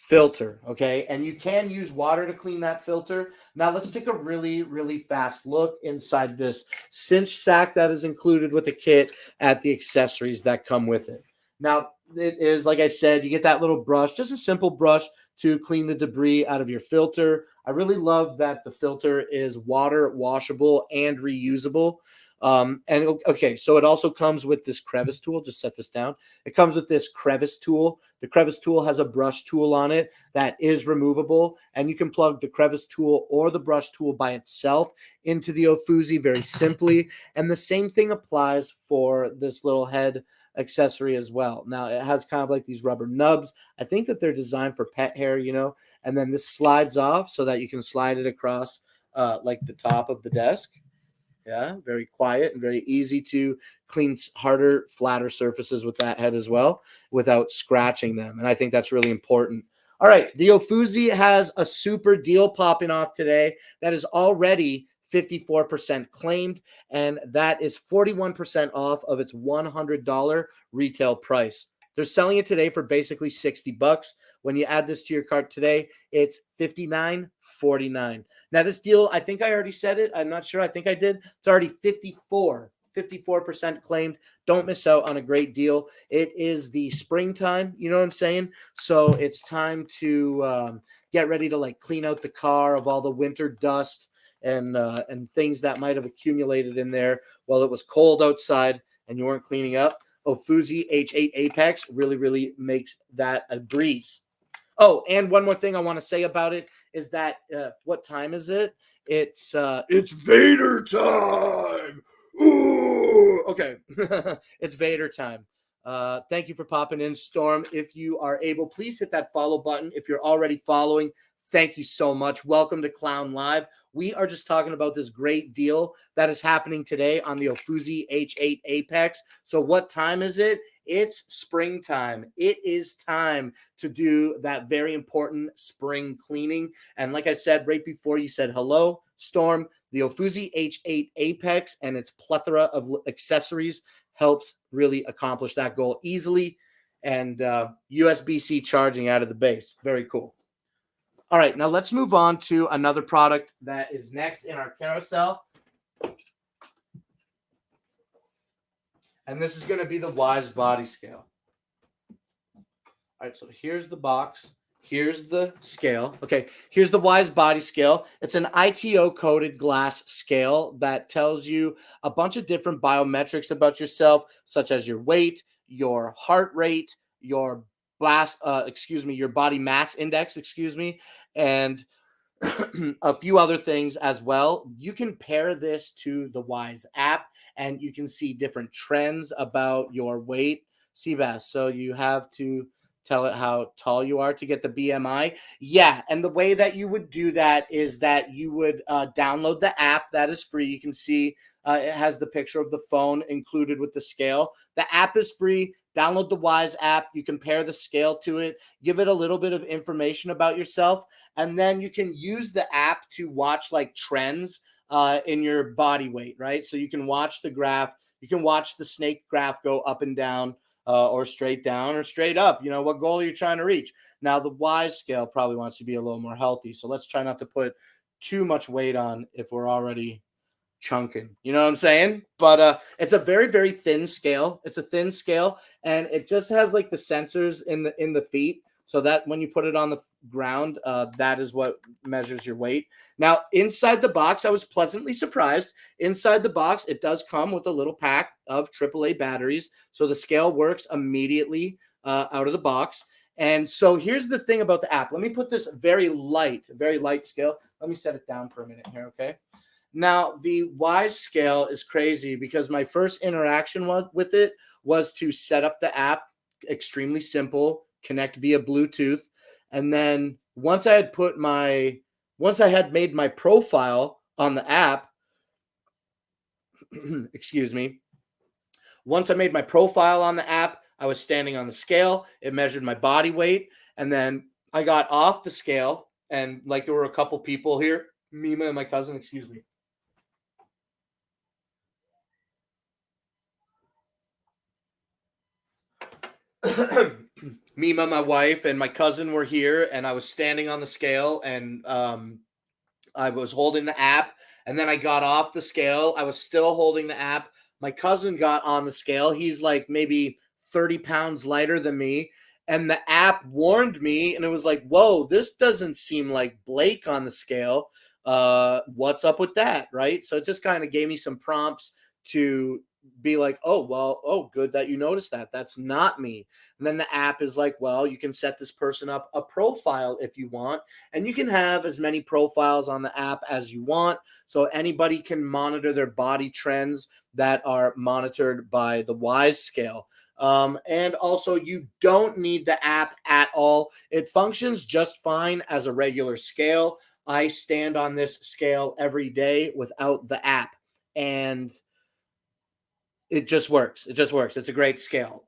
filter, okay? And you can use water to clean that filter. Now let's take a really, really fast look inside this cinch sack that is included with the kit at the accessories that come with it. Now, it is, like I said, you get that little brush, just a simple brush to clean the debris out of your filter. I really love that the filter is water washable and reusable. And okay, so it also comes with this crevice tool. Just set this down. It comes with this crevice tool. The crevice tool has a brush tool on it that is removable, and you can plug the crevice tool or the brush tool by itself into the Ofusi very simply. And the same thing applies for this little head accessory as well. Now it has kind of like these rubber nubs. I think that they're designed for pet hair, and then this slides off so that you can slide it across like the top of the desk. Yeah, very quiet and very easy to clean harder, flatter surfaces with that head as well without scratching them. And I think that's really important. All right, the Ofusi has a super deal popping off today that is already 54% claimed, and that is 41% off of its $100 retail price. They're selling it today for basically $60. When you add this to your cart today, it's $59.49. Now, this deal, I think I already said it. I'm not sure. I think I did. It's already 54% claimed. Don't miss out on a great deal. It is the springtime, you know what I'm saying? So it's time to get ready to like clean out the car of all the winter dust and things that might have accumulated in there while it was cold outside and you weren't cleaning up. Ofusi H8 Apex really, really makes that a breeze. Oh, and one more thing I want to say about it is that what time is it? It's Vader time. Ooh, okay, it's Vader time. Thank you for popping in, Storm. If you are able, please hit that follow button. If you're already following, thank you so much. Welcome to Clown Live. We are just talking about this great deal that is happening today on the Ofusi H8 Apex. So what time is it? It's springtime. It is time to do that very important spring cleaning. And like I said, right before you said hello, Storm, the Ofusi H8 Apex and its plethora of accessories helps really accomplish that goal easily. And USB-C charging out of the base. Very cool. All right, now let's move on to another product that is next in our carousel. And this is going to be the Wise Body Scale. All right, so here's the box. Here's the scale. Okay, here's the Wise Body Scale. It's an ITO-coated glass scale that tells you a bunch of different biometrics about yourself, such as your weight, your heart rate, your your body mass index, and a few other things as well. You can pair this to the Wise app and you can see different trends about your weight. Seabass, so you have to tell it how tall you are to get the BMI. Yeah, and the way that you would do that is that you would download the app that is free. You can see it has the picture of the phone included with the scale. The app is free. Download the Wise app. You compare the scale to it, give it a little bit of information about yourself, and then you can use the app to watch like trends in your body weight, right? So you can watch the graph. You can watch the snake graph go up and down or straight down or straight up. What goal are you trying to reach? Now, the Wise scale probably wants to be a little more healthy. So let's try not to put too much weight on if we're already chunking, you know what I'm saying? But it's a very, very thin scale. It's a thin scale, and it just has like the sensors in the feet, so that when you put it on the ground, that is what measures your weight. Now, inside the box, I was pleasantly surprised. Inside the box, it does come with a little pack of AAA batteries, so the scale works immediately out of the box. And so here's the thing about the app. Let me put this very light scale. Let me set it down for a minute here, okay? Now, the Wise scale is crazy because my first interaction with it was to set up the app. Extremely simple, connect via Bluetooth. And then once I had made my profile on the app, excuse me, once I made my profile on the app, I was standing on the scale. It measured my body weight. And then I got off the scale, and like there were a couple people here, Mima and my cousin, excuse me. Mima, my wife, and my cousin were here, and I was standing on the scale, and I was holding the app, and then I got off the scale. I was still holding the app. My cousin got on the scale. He's like maybe 30 pounds lighter than me. And the app warned me, and it was like, whoa, this doesn't seem like Blake on the scale. What's up with that? Right. So it just kind of gave me some prompts to be like, oh, well, oh, good that you noticed that. That's not me. And then the app is like, well, you can set this person up a profile if you want, and you can have as many profiles on the app as you want. So anybody can monitor their body trends that are monitored by the Wise scale. And also, you don't need the app at all. It functions just fine as a regular scale. I stand on this scale every day without the app, and it just works. It just works. It's a great scale.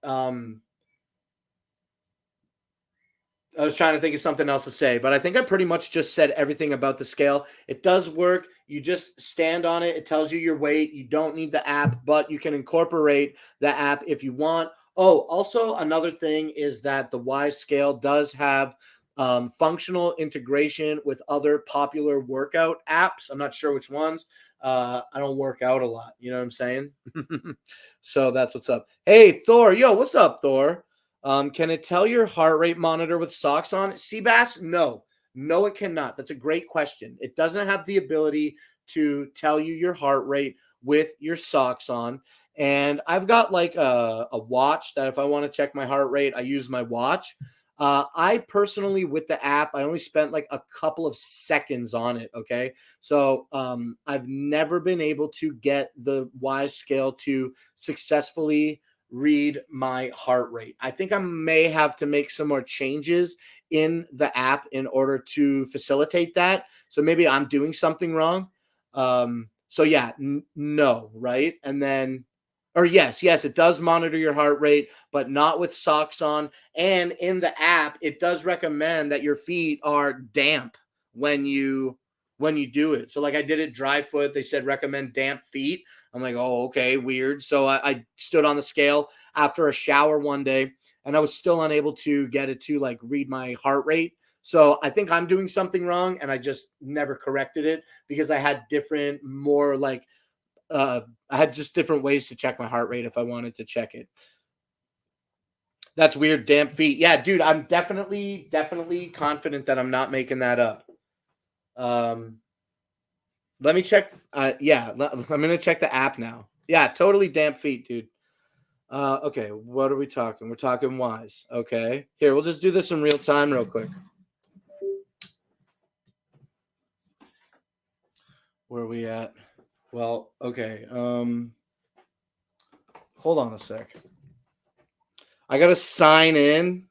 I was trying to think of something else to say, but I think I pretty much just said everything about the scale. It does work. You just stand on it. It tells you your weight. You don't need the app, but you can incorporate the app if you want. Oh, also another thing is that the Wise scale does have functional integration with other popular workout apps. I'm not sure which ones. I don't work out a lot. You know what I'm saying? So that's what's up. Hey, Thor. Yo, what's up, Thor? Can it tell your heart rate monitor with socks on? Seabass, no. No, it cannot. That's a great question. It doesn't have the ability to tell you your heart rate with your socks on. And I've got like a watch that if I want to check my heart rate, I use my watch. I personally, with the app, I only spent like a couple of seconds on it. Okay. So I've never been able to get the Wise scale to successfully read my heart rate. I think I may have to make some more changes in the app in order to facilitate that. So maybe I'm doing something wrong. So yeah, no, right? And then, or yes, it does monitor your heart rate, but not with socks on. And in the app, it does recommend that your feet are damp when you do it. So like I did it dry foot. They said recommend damp feet. I'm like, oh, okay, weird. So I stood on the scale after a shower one day, and I was still unable to get it to like read my heart rate. So I think I'm doing something wrong, and I just never corrected it because I had different, more like I had just different ways to check my heart rate if I wanted to check it. That's weird. Damp feet. Yeah, dude, I'm definitely confident that I'm not making that up. Um, Let me check. Yeah, I'm gonna check the app now. Yeah, totally damp feet, dude. Okay, what are we talking? We're talking Wise. Okay, here we'll just do this in real time, real quick. Where are we at? Well, okay. Hold on a sec. I gotta sign in.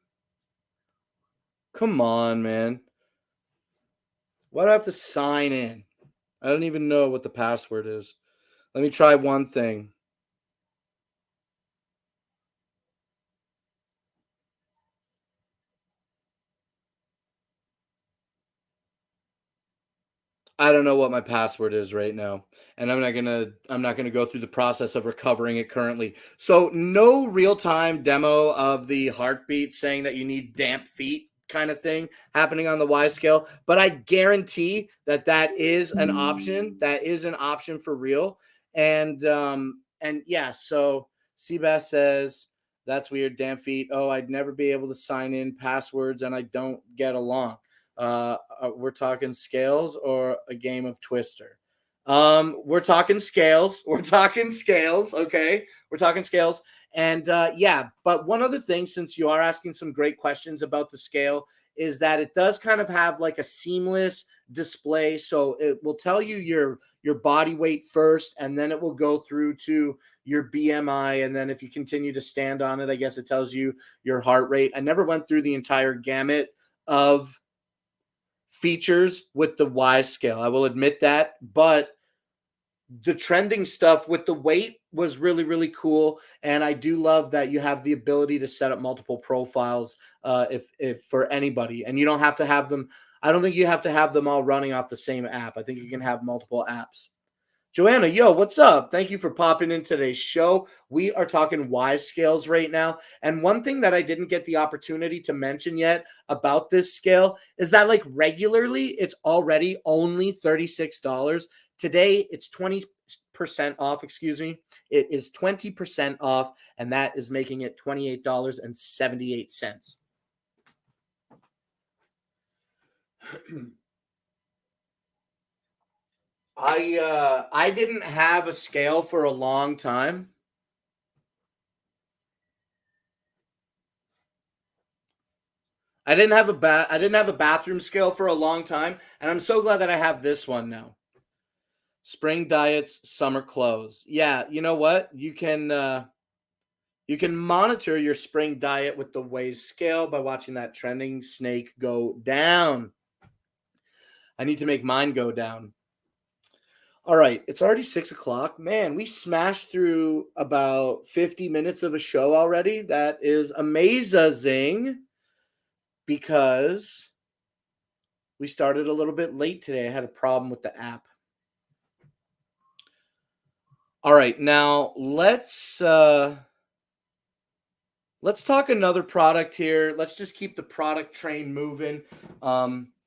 Come on, man. Why do I have to sign in? I don't even know what the password is. Let me try one thing. I don't know what my password is right now, and I'm not gonna go through the process of recovering it currently. So no real-time demo of the heartbeat saying that you need damp feet kind of thing happening on the Y scale, but I guarantee that that is an option. That is an option for real. And yeah, so Seabass says that's weird, damp feet. Oh, I'd never be able to sign in passwords and I don't get along. We're talking scales or a game of Twister. We're talking scales. We're talking scales. Okay, we're talking scales. And yeah, but one other thing, since you are asking some great questions about the scale, is that it does kind of have like a seamless display. So it will tell you your body weight first, and then it will go through to your BMI, and then if you continue to stand on it, I guess it tells you your heart rate. I never went through the entire gamut of features with the Wise scale. I will admit that, but the trending stuff with the weight was really cool, and I do love that you have the ability to set up multiple profiles if for anybody, and you don't have to have them. I don't think you have to have them all running off the same app. I think you can have multiple apps. Joanna, yo, what's up? Thank you for popping in today's show. We are talking Wise scales right now. And one thing that I didn't get the opportunity to mention yet about this scale is that, like, regularly it's already only $36. Today it's 20% off, excuse me. It is 20% off, and that is making it $28.78. I didn't have a scale for a long time. I didn't have a bathroom scale for a long time, and I'm so glad that I have this one now. Spring diets, summer clothes. Yeah, you know what? You can monitor your spring diet with the Waze scale by watching that trending snake go down. I need to make mine go down. All right, it's already 6 o'clock. Man, we smashed through about 50 minutes of a show already. That is amazing because we started a little bit late today. I had a problem with the app. All right, now let's talk another product here. Let's just keep the product train moving.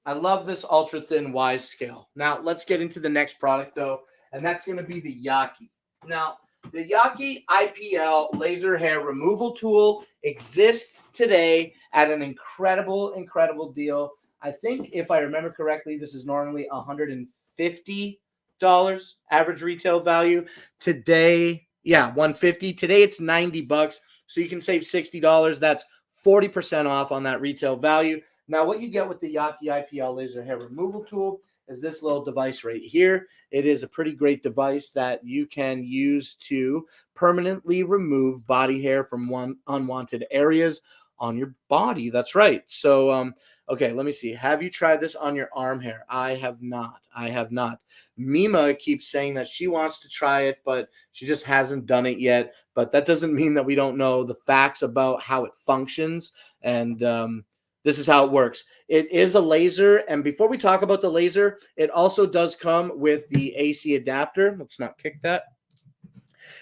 I love this ultra thin Wise scale. Now let's get into the next product though, and that's going to be the Yaki. Now the Yaki IPL laser hair removal tool exists today at an incredible deal. I think if I remember correctly, this is normally $150 average retail value. Today, yeah, $150. Today it's $90. So you can save $60. That's 40% off on that retail value. Now, what you get with the Yaki IPL laser hair removal tool is this little device right here. It is a pretty great device that you can use to permanently remove body hair from unwanted areas on your body. That's right. So, okay, let me see. Have you tried this on your arm hair? I have not. Mima keeps saying that she wants to try it, but she just hasn't done it yet. But that doesn't mean that we don't know the facts about how it functions. And this is how it works. It is a laser. And before we talk about the laser, it also does come with the AC adapter. Let's not kick that.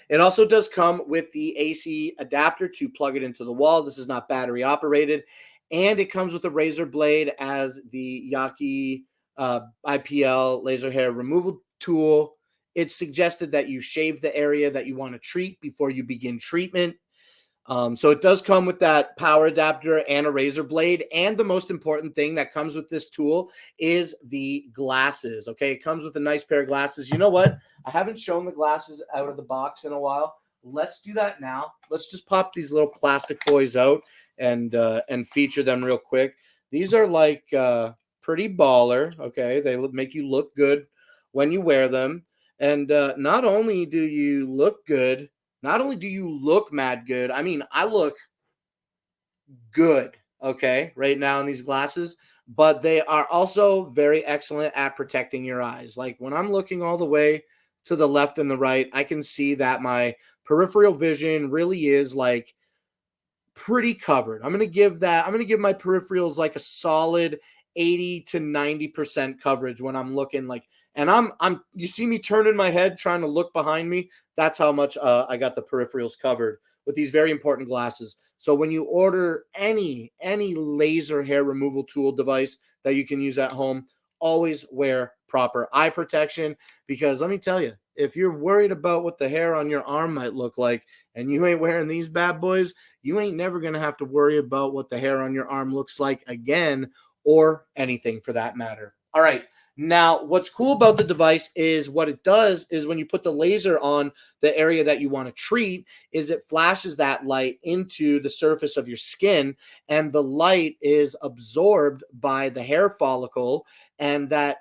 It also does come with the AC adapter to plug it into the wall. This is not battery operated. And it comes with a razor blade as the Yaki IPL laser hair removal tool. It's suggested that you shave the area that you want to treat before you begin treatment. So it does come with that power adapter and a razor blade. And the most important thing that comes with this tool is the glasses. Okay, it comes with a nice pair of glasses. You know what? I haven't shown the glasses out of the box in a while. Let's do that now. Let's just pop these little plastic boys out and feature them real quick. These are like pretty baller. Okay, they make you look good when you wear them. And not only do you look good, not only do you look mad good, I mean, I look good, okay, right now in these glasses, but they are also very excellent at protecting your eyes. Like when I'm looking all the way to the left and the right, I can see that my peripheral vision really is like pretty covered. I'm going to give my peripherals like a solid 80 to 90% coverage when I'm looking like, and you see me turning my head trying to look behind me. That's how much I got the peripherals covered with these very important glasses. So when you order any laser hair removal tool device that you can use at home, always wear proper eye protection, because let me tell you, if you're worried about what the hair on your arm might look like and you ain't wearing these bad boys, you ain't never going to have to worry about what the hair on your arm looks like again, or anything for that matter. All right. Now, what's cool about the device is what it does is when you put the laser on the area that you want to treat, is it flashes that light into the surface of your skin, and the light is absorbed by the hair follicle, and that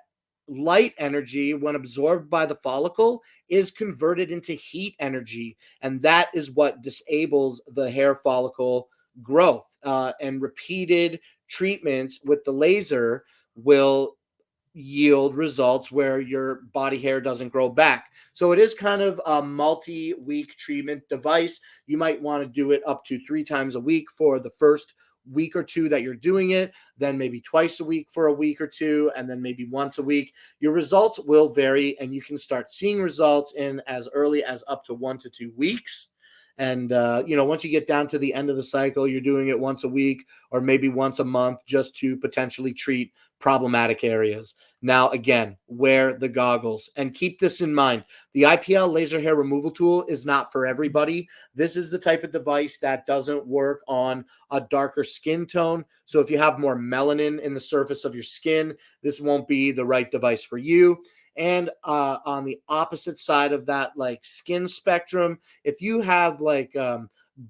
light energy, when absorbed by the follicle, is converted into heat energy, and that is what disables the hair follicle growth. And repeated treatments with the laser will yield results where your body hair doesn't grow back. So it is kind of a multi-week treatment device. You might want to do it up to 3 times a week for the first week or two that you're doing it, then maybe twice a week for a week or two, and then maybe once a week, your results will vary, and you can start seeing results in as early as up to 1 to 2 weeks. And, once you get down to the end of the cycle, you're doing it once a week or maybe once a month just to potentially treat problematic areas. Now, again, wear the goggles and keep this in mind. The IPL laser hair removal tool is not for everybody. This is the type of device that doesn't work on a darker skin tone. So if you have more melanin in the surface of your skin, this won't be the right device for you. And on the opposite side of that, like skin spectrum, if you have like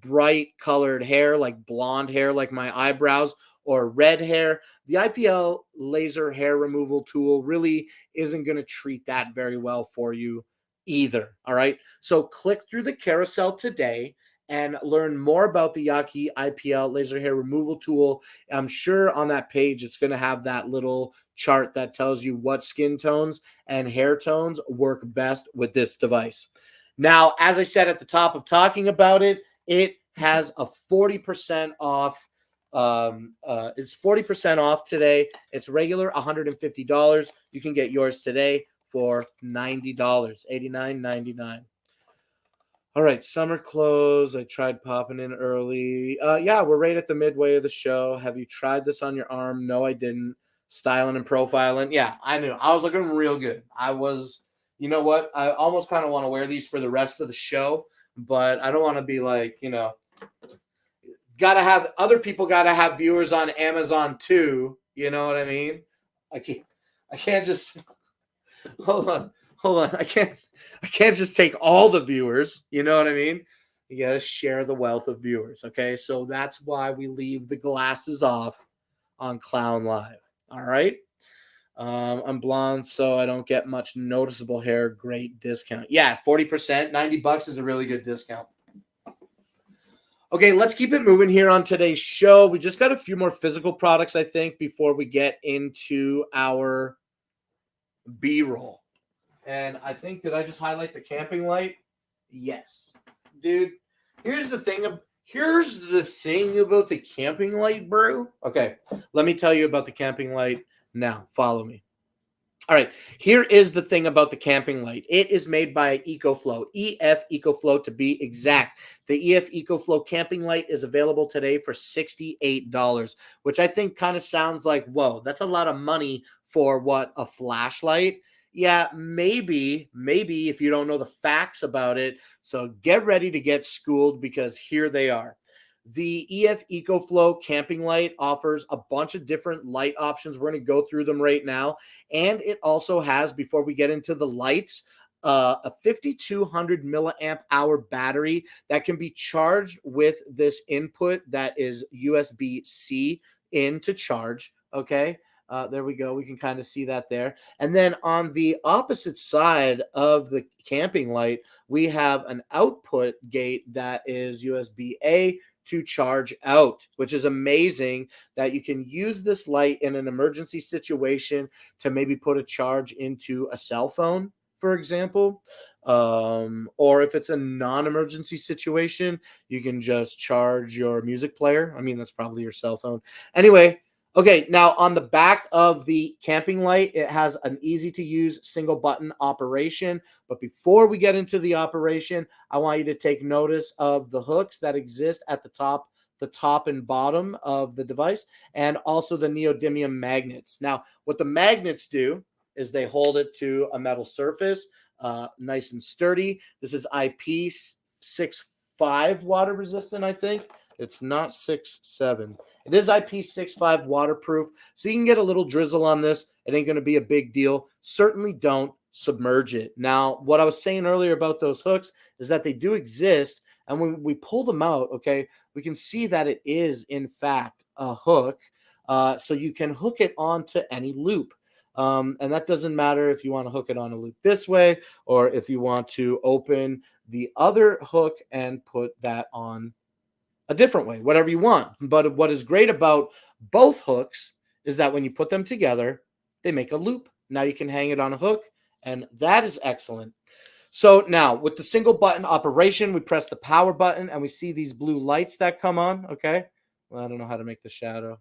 bright colored hair, like blonde hair, like my eyebrows, or red hair, the IPL laser hair removal tool really isn't going to treat that very well for you either. All right. So click through the carousel today and learn more about the Yaki IPL laser hair removal tool. I'm sure on that page, it's going to have that little chart that tells you what skin tones and hair tones work best with this device. Now, as I said at the top of talking about it, it has a 40% off. It's 40% off today. It's regular $150. You can get yours today for $90, $89.99. All right, summer clothes. I tried popping in early. Yeah, we're right at the midway of the show. Have you tried this on your arm? No, I didn't. Styling and profiling. Yeah, I knew. I was looking real good. You know what? I almost kind of want to wear these for the rest of the show, but I don't want to be like, other people got to have viewers on Amazon too. You know what I mean? I can't just hold on. I can't just take all the viewers. You know what I mean? You got to share the wealth of viewers. Okay. So that's why we leave the glasses off on Clown Live. All right. I'm blonde, so I don't get much noticeable hair. Great discount. Yeah. 40%, $90 is a really good discount. Okay, let's keep it moving here on today's show. We just got a few more physical products, I think, before we get into our B-roll. And I think, did I just highlight the camping light? Yes. Dude, here's the thing about the camping light, bro. Okay, let me tell you about the camping light now. Follow me. All right, here is the thing about the camping light. It is made by EcoFlow, EF EcoFlow to be exact. The EF EcoFlow camping light is available today for $68, which I think kind of sounds like, whoa, that's a lot of money for what, a flashlight? Yeah, maybe if you don't know the facts about it. So get ready to get schooled because here they are. The EF EcoFlow camping light offers a bunch of different light options. We're going to go through them right now. And it also has, before we get into the lights, a 5,200 milliamp hour battery that can be charged with this input that is USB-C in to charge. Okay. There we go. We can kind of see that there. And then on the opposite side of the camping light, we have an output gate that is USB-A to charge out, which is amazing that you can use this light in an emergency situation to maybe put a charge into a cell phone, for example. Or if it's a non-emergency situation, you can just charge your music player. I mean, that's probably your cell phone. Anyway, okay, now on the back of the camping light, it has an easy-to-use single-button operation. But before we get into the operation, I want you to take notice of the hooks that exist at the top and bottom of the device, and also the neodymium magnets. Now, what the magnets do is they hold it to a metal surface, nice and sturdy. This is IP65 water resistant, I think. It's not 6.7. It is IP65 waterproof, so you can get a little drizzle on this. It ain't going to be a big deal. Certainly don't submerge it. Now, what I was saying earlier about those hooks is that they do exist, and when we pull them out, okay, we can see that it is, in fact, a hook, so you can hook it onto any loop. And that doesn't matter if you want to hook it on a loop this way or if you want to open the other hook and put that on a different way, whatever you want. But what is great about both hooks is that when you put them together, they make a loop. Now you can hang it on a hook, and that is excellent. So now with the single button operation, we press the power button and we see these blue lights that come on. Okay. I don't know how to make the shadow.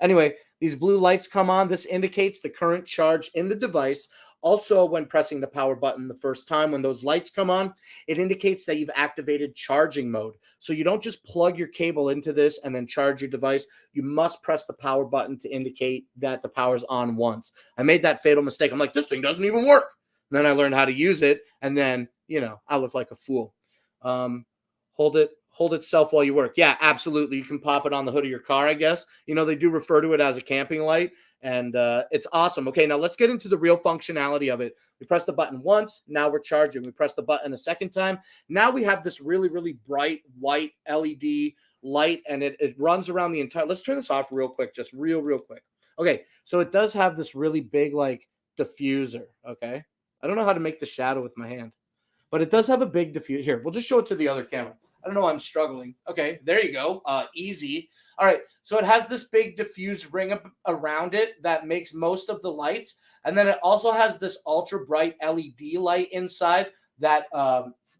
Anyway, these blue lights come on. This indicates the current charge in the device. Also, when pressing the power button the first time, when those lights come on, it indicates that you've activated charging mode. So you don't just plug your cable into this and then charge your device. You must press the power button to indicate that the power's on once. I made that fatal mistake. I'm like, this thing doesn't even work. And then I learned how to use it, and then, I look like a fool. Hold itself while you work. Yeah, absolutely. You can pop it on the hood of your car, I guess. They do refer to it as a camping light, and it's awesome. Okay, now let's get into the real functionality of it. We press the button once. Now we're charging. We press the button a second time. Now we have this really, really bright white LED light, and it runs around the entire. Let's turn this off real quick, just real quick. Okay, so it does have this really big, like, diffuser, okay? I don't know how to make the shadow with my hand, but it does have a big diffuser. Here, we'll just show it to the other camera. I don't know why I'm struggling. Okay, there you go. Easy. All right, so it has this big diffuse ring around it that makes most of the lights. And then it also has this ultra bright LED light inside that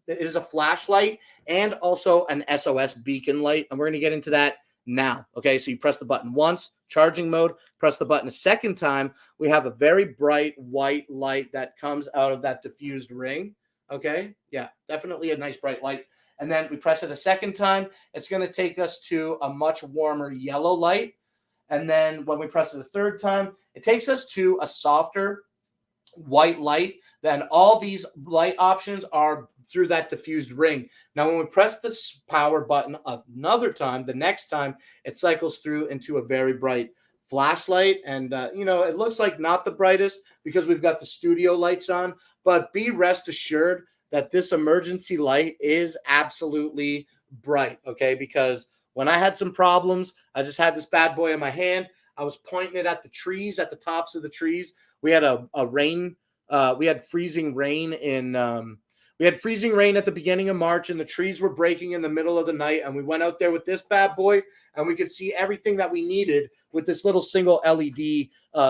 is a flashlight and also an SOS beacon light. And we're going to get into that now. Okay, so you press the button once, charging mode, press the button a second time. We have a very bright white light that comes out of that diffused ring. Okay, yeah, definitely a nice bright light. And then we press it a second time. It's going to take us to a much warmer yellow light. And then when we press it a third time, it takes us to a softer white light. Then all these light options are through that diffused ring. Now, when we press this power button another time, the next time, it cycles through into a very bright flashlight. And, it looks like not the brightest because we've got the studio lights on. But be rest assured that this emergency light is absolutely bright, okay? Because when I had some problems, I just had this bad boy in my hand. I was pointing it at the trees, at the tops of the trees. We had we had freezing rain at the beginning of March, and the trees were breaking in the middle of the night. And we went out there with this bad boy, and we could see everything that we needed with this little single LED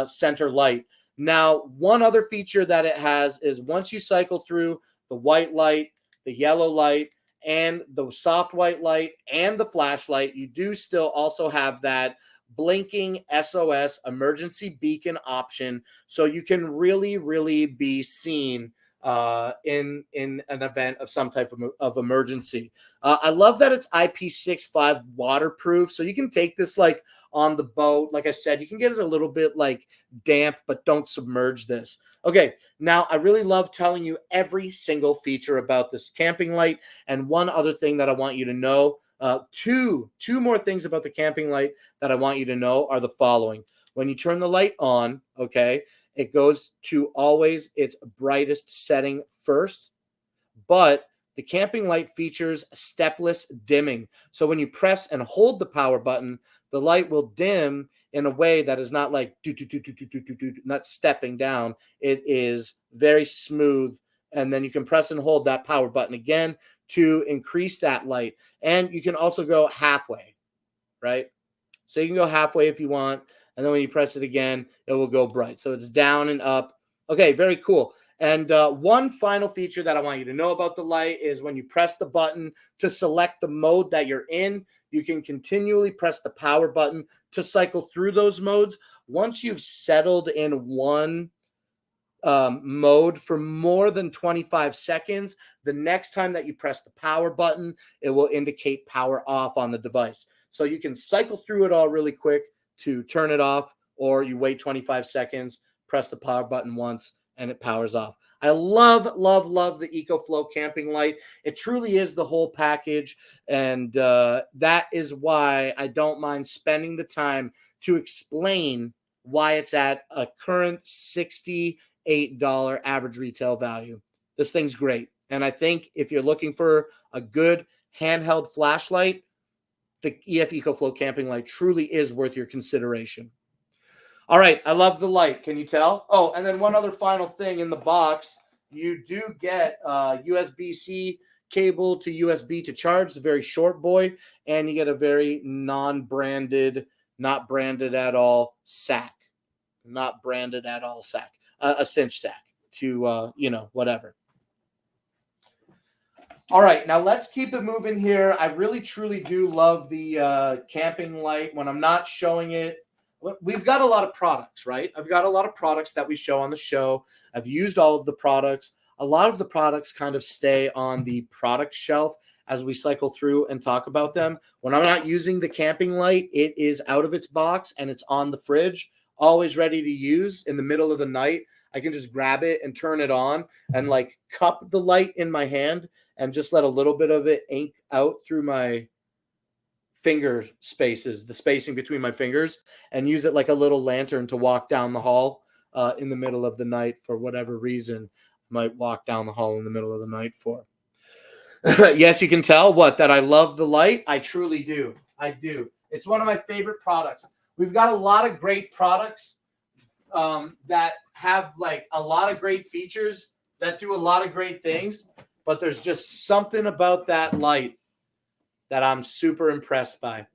center light. Now, one other feature that it has is once you cycle through the white light, the yellow light, and the soft white light, and the flashlight, you do still also have that blinking SOS emergency beacon option, so you can really, really be seen in an event of some type of emergency. I love that it's IP65 waterproof, so you can take this like on the boat. Like I said, you can get it a little bit like damp, but don't submerge this. Okay, now I really love telling you every single feature about this camping light. And one other thing that I want you to know, two more things about the camping light that I want you to know are the following. When you turn the light on, okay, it goes to always its brightest setting first, but the camping light features stepless dimming. So when you press and hold the power button, the light will dim in a way that is not like not stepping down. It is very smooth. And then you can press and hold that power button again to increase that light. And you can also go halfway, right? So you can go halfway if you want. And then when you press it again, it will go bright. So it's down and up. Okay, very cool. And one final feature that I want you to know about the light is when you press the button to select the mode that you're in, you can continually press the power button to cycle through those modes. Once you've settled in one mode for more than 25 seconds, the next time that you press the power button, it will indicate power off on the device. So you can cycle through it all really quick to turn it off, or you wait 25 seconds, press the power button once, and it powers off. I love the EcoFlow camping light. It truly is the whole package, and that is why I don't mind spending the time to explain why it's at a current $68 average retail value. This thing's great, and I think if you're looking for a good handheld flashlight, the EF EcoFlow camping light truly is worth your consideration. All right, I love the light. Can you tell? Oh, and then one other final thing in the box, you do get USB-C cable to USB to charge. It's a very short boy, and you get a very non-branded, not branded at all sack. Not branded at all sack. A cinch sack to, whatever. All right, now let's keep it moving here. I really, truly do love the camping light when I'm not showing it. We've got a lot of products, right? I've got a lot of products that we show on the show. I've used all of the products. A lot of the products kind of stay on the product shelf as we cycle through and talk about them. When I'm not using the camping light, it is out of its box and it's on the fridge, always ready to use in the middle of the night. I can just grab it and turn it on and like cup the light in my hand and just let a little bit of it ink out through my finger spaces, the spacing between my fingers, and use it like a little lantern to walk down the hall in the middle of the night for whatever reason. I might walk down the hall in the middle of the night for. Yes, you can tell that I love the light. I truly do. I do. It's one of my favorite products. We've got a lot of great products that have like a lot of great features that do a lot of great things, but there's just something about that light that I'm super impressed by.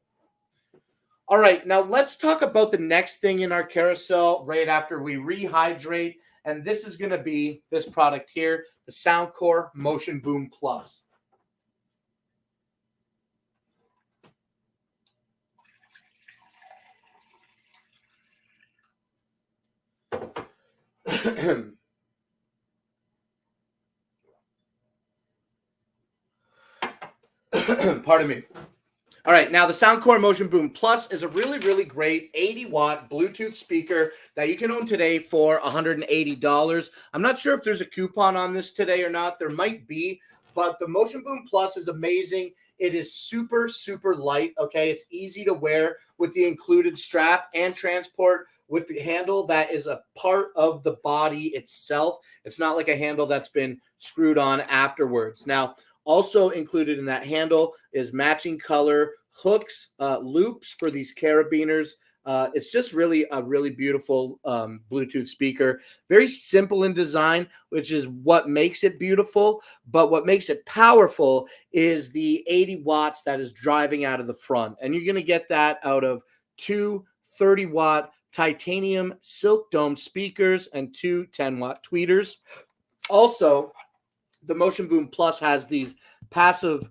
All right, now let's talk about the next thing in our carousel right after we rehydrate, and this is going to be this product here, the Soundcore Motion Boom Plus. Pardon me. All right, now the Soundcore Motion Boom Plus is a really, really great 80-watt Bluetooth speaker that you can own today for $180. I'm not sure if there's a coupon on this today or not. There might be, but the Motion Boom Plus is amazing. It is super, super light, okay? It's easy to wear with the included strap and transport with the handle that is a part of the body itself. It's not like a handle that's been screwed on afterwards. Now, also included in that handle is matching color hooks, loops for these carabiners. It's just really a really beautiful Bluetooth speaker. Very simple in design, which is what makes it beautiful. But what makes it powerful is the 80 watts that is driving out of the front. And you're going to get that out of two 30-watt titanium silk dome speakers and two 10-watt tweeters. Also, the Motion Boom Plus has these passive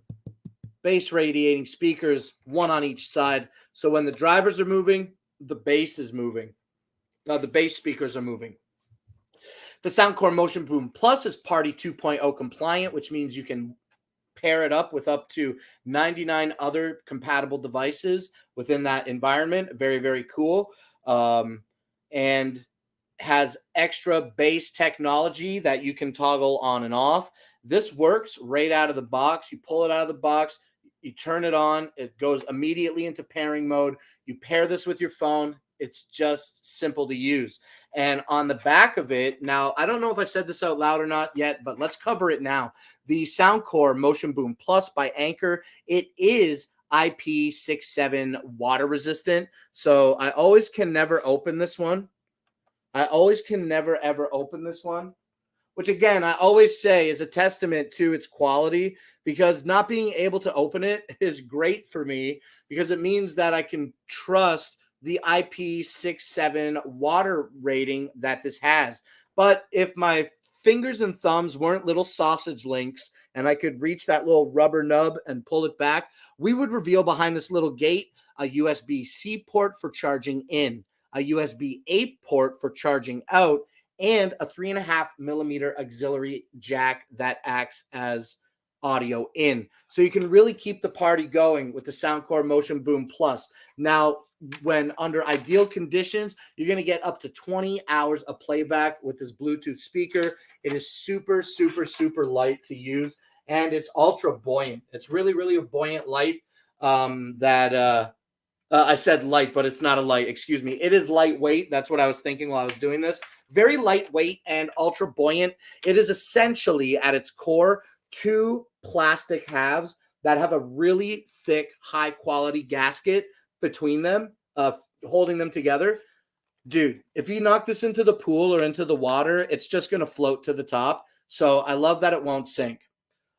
bass radiating speakers, one on each side. So when the drivers are moving, the bass is moving. The bass speakers are moving. The Soundcore Motion Boom Plus is Party 2.0 compliant, which means you can pair it up with up to 99 other compatible devices within that environment. Very, very cool. And has extra bass technology that you can toggle on and off. This works right out of the box. You pull it out of the box, you turn it on, it goes immediately into pairing mode. You pair this with your phone. It's just simple to use. And on the back of it, now, I don't know if I said this out loud or not yet, but let's cover it now. The Soundcore Motion Boom Plus by Anker, it is IP67 water resistant. So I always can never open this one. I always can never, ever open this one, which, again, I always say is a testament to its quality, because not being able to open it is great for me because it means that I can trust the IP67 water rating that this has. But if my fingers and thumbs weren't little sausage links and I could reach that little rubber nub and pull it back, we would reveal behind this little gate a USB-C port for charging in, a USB-A port for charging out, and a 3.5 millimeter auxiliary jack that acts as audio in. So you can really keep the party going with the Soundcore Motion Boom Plus. Now, when under ideal conditions, you're going to get up to 20 hours of playback with this Bluetooth speaker. It is super, super, super light to use, and it's ultra buoyant. It's really, really a buoyant light I said light, but it's not a light. Excuse me. It is lightweight. That's what I was thinking while I was doing this. Very lightweight and ultra buoyant. It is essentially at its core two plastic halves that have a really thick, high quality gasket between them, holding them together. Dude, if you knock this into the pool or into the water, it's just going to float to the top. So I love that it won't sink.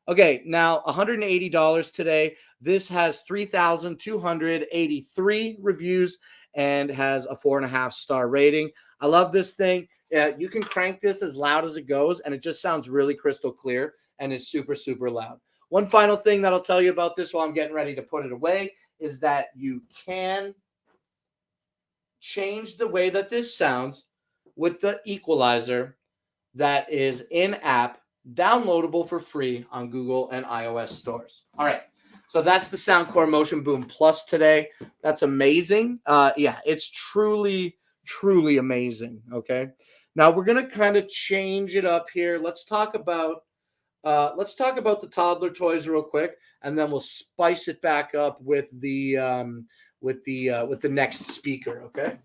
Okay, now $180 today. This has 3,283 reviews and has a 4.5-star rating. I love this thing. You can crank this as loud as it goes, and it just sounds really crystal clear and is super, super loud. One final thing that I'll tell you about this while I'm getting ready to put it away is that you can change the way that this sounds with the equalizer that is in-app, downloadable for free on Google and iOS stores. All right. So that's the Soundcore Motion Boom Plus today. That's amazing. Yeah, it's truly, truly amazing. Okay. Now we're gonna kind of change it up here. Let's talk about the toddler toys real quick, and then we'll spice it back up with the next speaker. Okay.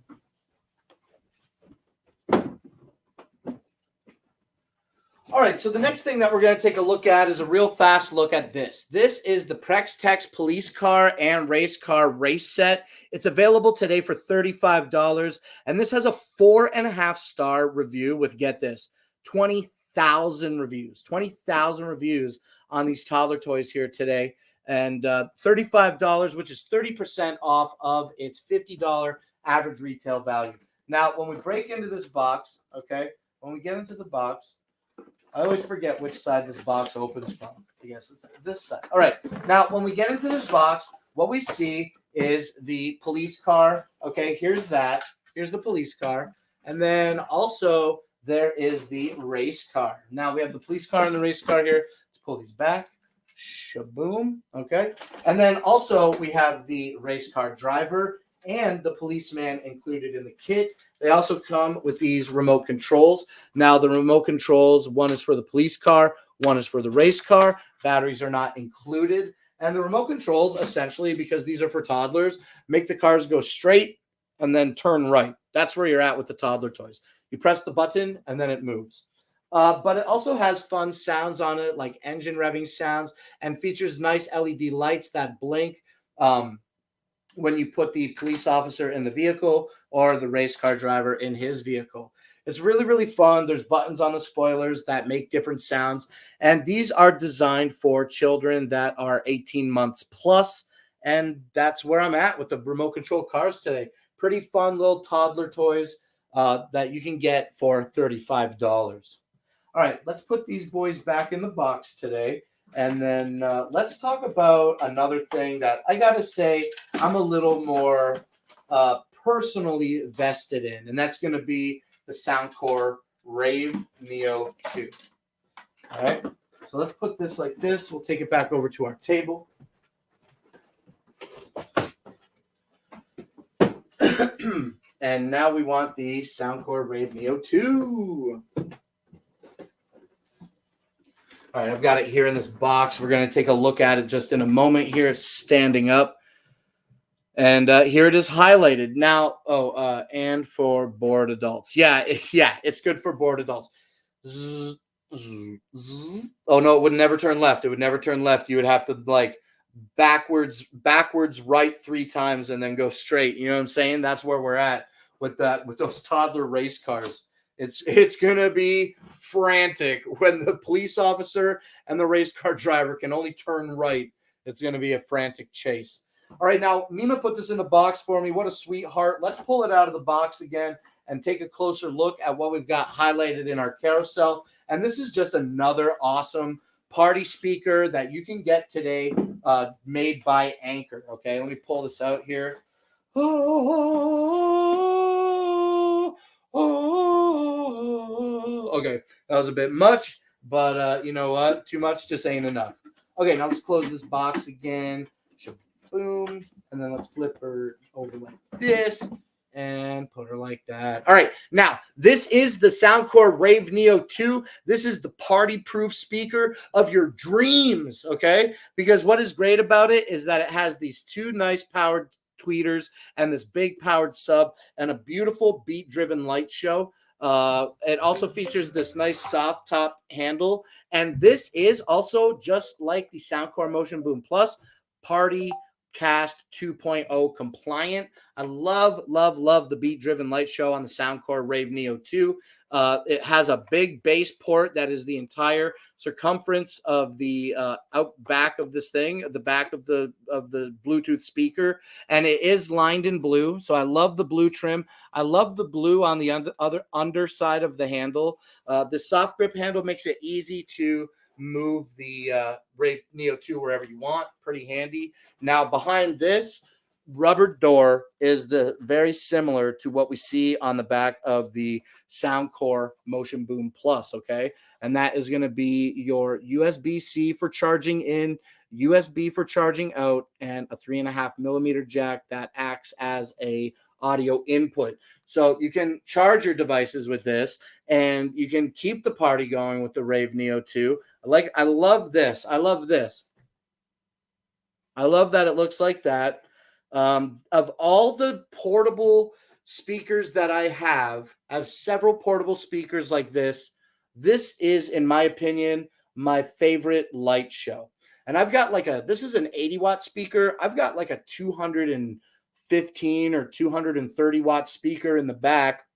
All right, so the next thing that we're going to take a look at is a real fast look at this. This is the Prex-Tex police car and race car race set. It's available today for $35, and this has a 4.5-star review with, get this, 20,000 reviews. 20,000 reviews on these toddler toys here today, and $35, which is 30% off of its $50 average retail value. Now, when we break into this box, okay, when we get into the box, I always forget which side this box opens from. I guess it's this side. All right. Now, when we get into this box, what we see is the police car. Okay, here's that. Here's the police car. And then also there is the race car. Now, we have the police car and the race car here. Let's pull these back. Shaboom. Okay. And then also we have the race car driver and the policeman included in the kit. They also come with these remote controls. Now, the remote controls, one is for the police car, one is for the race car. Batteries are not included. And the remote controls, essentially, because these are for toddlers, make the cars go straight and then turn right. That's where you're at with the toddler toys. You press the button, and then it moves. But it also has fun sounds on it, like engine revving sounds, and features nice LED lights that blink when you put the police officer in the vehicle or the race car driver in his vehicle. It's really, really fun. There's buttons on the spoilers that make different sounds. And these are designed for children that are 18 months plus. And that's where I'm at with the remote control cars today. Pretty fun little toddler toys that you can get for $35. All right, let's put these boys back in the box today. And then let's talk about another thing that I got to say I'm a little more personally vested in, and that's going to be the Soundcore Rave Neo 2. All right, so let's put this like this. We'll take it back over to our table. And now we want the Soundcore Rave Neo 2. All right, I've got it here in this box. We're going to take a look at it just in a moment here. It's standing up. And here it is highlighted. Now, and for bored adults. Yeah, it's good for bored adults. Zzz, zzz, zzz. Oh, no, it would never turn left. It would never turn left. You would have to, like, backwards right 3 times and then go straight. You know what I'm saying? That's where we're at with those toddler race cars. It's going to be frantic when the police officer and the race car driver can only turn right. It's going to be a frantic chase. All right, now Mima put this in the box for me. What a sweetheart. Let's pull it out of the box again and take a closer look at what we've got highlighted in our carousel. And this is just another awesome party speaker that you can get today made by Anker. Okay, let me pull this out here. Okay, that was a bit much, but you know what? Too much just ain't enough. Okay, now let's close this box again. Boom, and then let's flip her over like this and put her like that. All right, now this is the Soundcore Rave Neo 2. This is the party-proof speaker of your dreams, okay? Because what is great about it is that it has these 2 nice powered tweeters and this big powered sub and a beautiful beat-driven light show. It also features this nice soft top handle, and this is also, just like the Soundcore Motion Boom Plus, Party Cast 2.0 compliant. I love the beat-driven light show on the Soundcore Rave Neo 2. It has a big bass port that is the entire circumference of the out back of this thing, the back of the Bluetooth speaker, and it is lined in blue. So I love the blue trim. I love the blue on the other underside of the handle. The soft grip handle makes it easy to move the Rave Neo 2 wherever you want. Pretty handy. Now, behind this rubber door is very similar to what we see on the back of the Soundcore Motion Boom Plus, okay? And that is going to be your USB-C for charging in, USB for charging out, and a 3.5 millimeter jack that acts as a audio input. So you can charge your devices with this, and you can keep the party going with the Rave Neo 2. I love this. I love this. I love that it looks like that. Of all the portable speakers that I have several portable speakers like this. This is, in my opinion, my favorite light show. And I've got this is an 80-watt speaker. I've got like a 215 or 230 watt speaker in the back.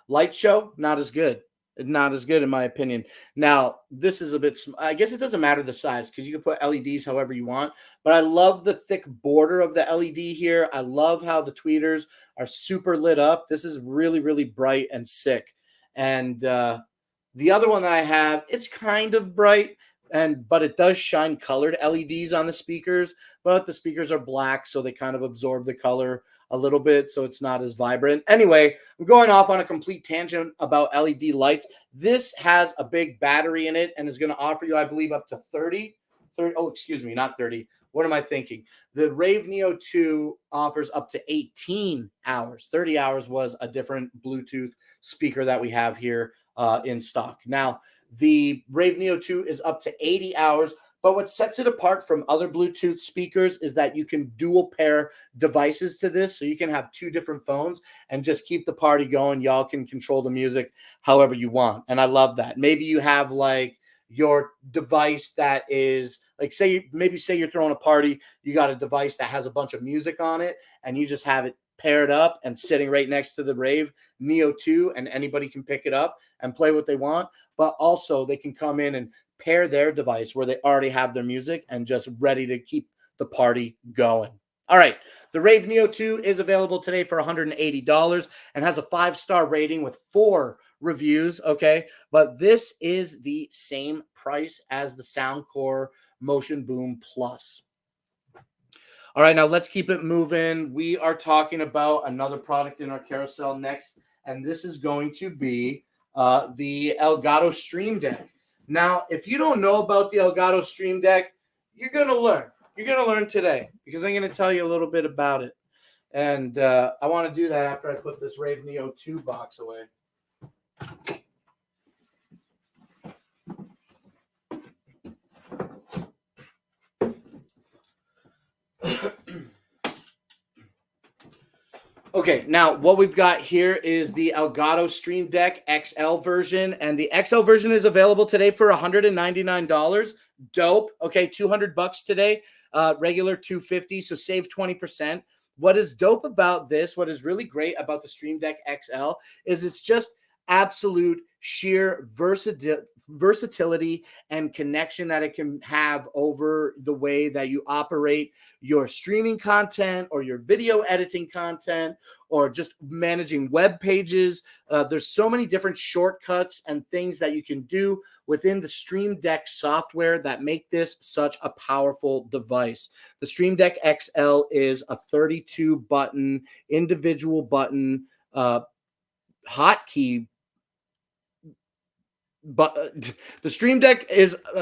Light show, not as good. Not as good in my opinion. Now, this is a bit, I guess it doesn't matter the size because you can put LEDs however you want, but I love the thick border of the LED here. I love how the tweeters are super lit up. This is really, really bright and sick. And the other one that I have, it's kind of bright, but it does shine colored LEDs on the speakers, but the speakers are black, so they kind of absorb the color a little bit, so it's not as vibrant. Anyway, I'm going off on a complete tangent about LED lights. This has a big battery in it and is going to offer you, I believe, up to 30. Oh, excuse me, not 30. What am I thinking? The Rave Neo 2 offers up to 18 hours. 30 hours was a different Bluetooth speaker that we have here in stock. Now, the Rave Neo 2 is up to 80 hours. But what sets it apart from other Bluetooth speakers is that you can dual pair devices to this. So you can have two different phones and just keep the party going. Y'all can control the music however you want. And I love that. Maybe you have like your device that is like, say you're throwing a party, you got a device that has a bunch of music on it and you just have it paired up and sitting right next to the Rave Neo 2, and anybody can pick it up and play what they want. But also they can come in and pair their device where they already have their music and just ready to keep the party going. All right. The Rave Neo 2 is available today for $180 and has a 5-star rating with 4 reviews. Okay. But this is the same price as the Soundcore Motion Boom Plus. All right. Now let's keep it moving. We are talking about another product in our carousel next, and this is going to be the Elgato Stream Deck. Now, if you don't know about the Elgato Stream Deck, you're going to learn. You're going to learn today because I'm going to tell you a little bit about it. And I want to do that after I put this Rave Neo 2 box away. Okay, now what we've got here is the Elgato Stream Deck XL version, and the XL version is available today for $199. Dope. Okay, $200 today. Regular $250, so save 20%. What is dope about this, what is really great about the Stream Deck XL is it's just absolute sheer versatility and connection that it can have over the way that you operate your streaming content or your video editing content or just managing web pages. There's so many different shortcuts and things that you can do within the Stream Deck software that make this such a powerful device. The Stream Deck XL is a 32 button, individual button hotkey. But the Stream Deck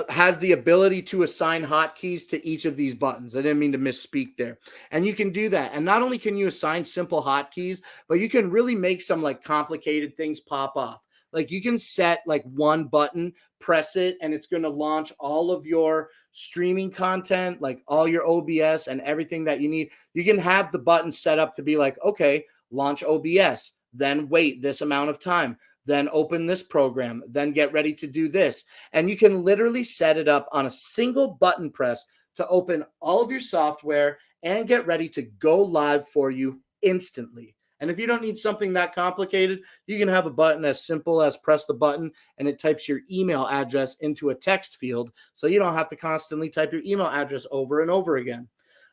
has the ability to assign hotkeys to each of these buttons. I didn't mean to misspeak there. And you can do that. And not only can you assign simple hotkeys, but you can really make some like complicated things pop off. Like you can set like one button, press it, and it's going to launch all of your streaming content, like all your OBS and everything that you need. You can have the button set up to be like, okay, launch OBS, then wait this amount of time, then open this program, then get ready to do this. And you can literally set it up on a single button press to open all of your software and get ready to go live for you instantly. And if you don't need something that complicated, you can have a button as simple as press the button and it types your email address into a text field, so you don't have to constantly type your email address over and over again.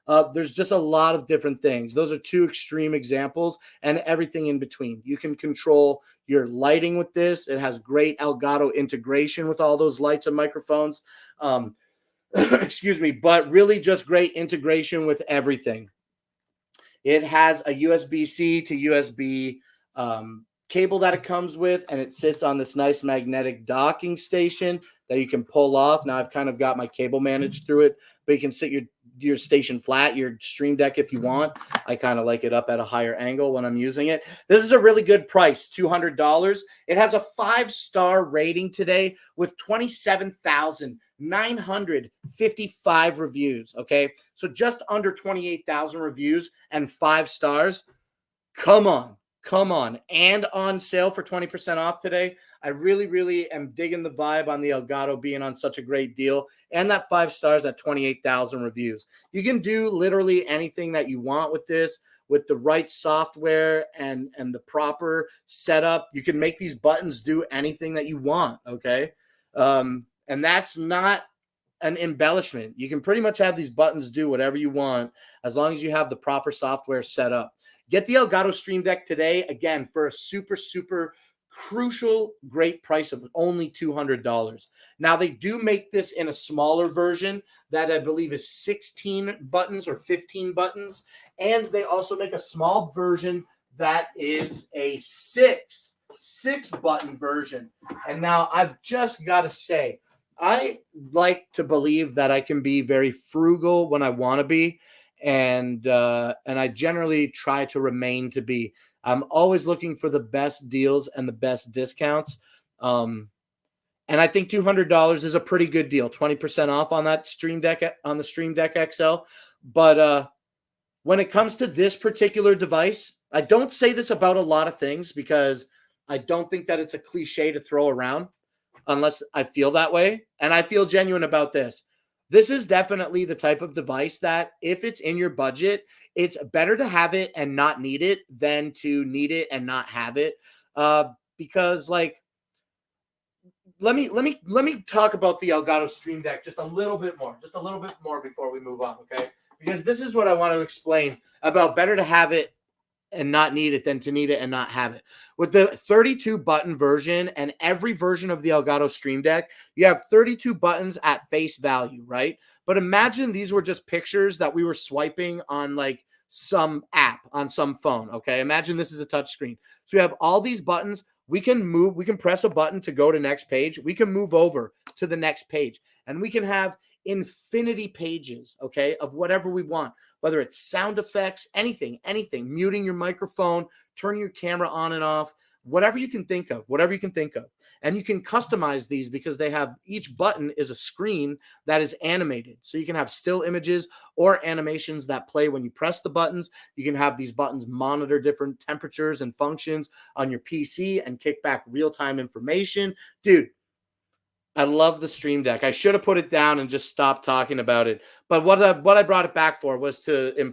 There's just a lot of different things. Those are two extreme examples and everything in between. You can control your lighting with this. It has great Elgato integration with all those lights and microphones. Excuse me, but really just great integration with everything. It has a USB-C to USB cable that it comes with, and it sits on this nice magnetic docking station that you can pull off. Now I've kind of got my cable managed through it, but you can sit your station flat, your Stream Deck if you want. I kind of like it up at a higher angle when I'm using it. This is a really good price, $200. It has a 5-star rating today with 27,955 reviews. Okay, so just under 28,000 reviews and 5 stars. Come on. And on sale for 20% off today. I really am digging the vibe on the Elgato being on such a great deal, and that 5 stars at 28,000 reviews. You can do literally anything that you want with this. With the right software and the proper setup, you can make these buttons do anything that you want, okay? And that's not an embellishment. You can pretty much have these buttons do whatever you want as long as you have the proper software set up. Get the Elgato Stream Deck today, again, for a super crucial, great price of only $200. Now, they do make this in a smaller version that I believe is 16 buttons or 15 buttons, and they also make a small version that is a six button version. And now I've just got to say, I like to believe that I can be very frugal when I want to be. And I generally try to remain to be. I'm always looking for the best deals and the best discounts. And I think $200 is a pretty good deal, 20% off on that Stream Deck, on the Stream Deck XL. But when it comes to this particular device, I don't say this about a lot of things because I don't think that it's a cliche to throw around unless I feel that way. And I feel genuine about this. This is definitely the type of device that if it's in your budget, it's better to have it and not need it than to need it and not have it. Because like, let me talk about the Elgato Stream Deck just a little bit more before we move on. Okay. Because this is what I want to explain about better to have it and not need it than to need it and not have it. With the 32 button version and every version of the Elgato Stream Deck, you have 32 buttons at face value, right? But imagine these were just pictures that we were swiping on like some app on some phone, okay? Imagine this is a touch screen. So we have all these buttons. We can press a button to go to next page. We can move over to the next page, and we can have infinity pages, okay, of whatever we want, whether it's sound effects, anything, muting your microphone, turning your camera on and off, whatever you can think of. And you can customize these because they have, each button is a screen that is animated. So you can have still images or animations that play when you press the buttons. You can have these buttons monitor different temperatures and functions on your PC and kick back real-time information. Dude, I love the Stream Deck. I should have put it down and just stopped talking about it. But what I brought it back for was to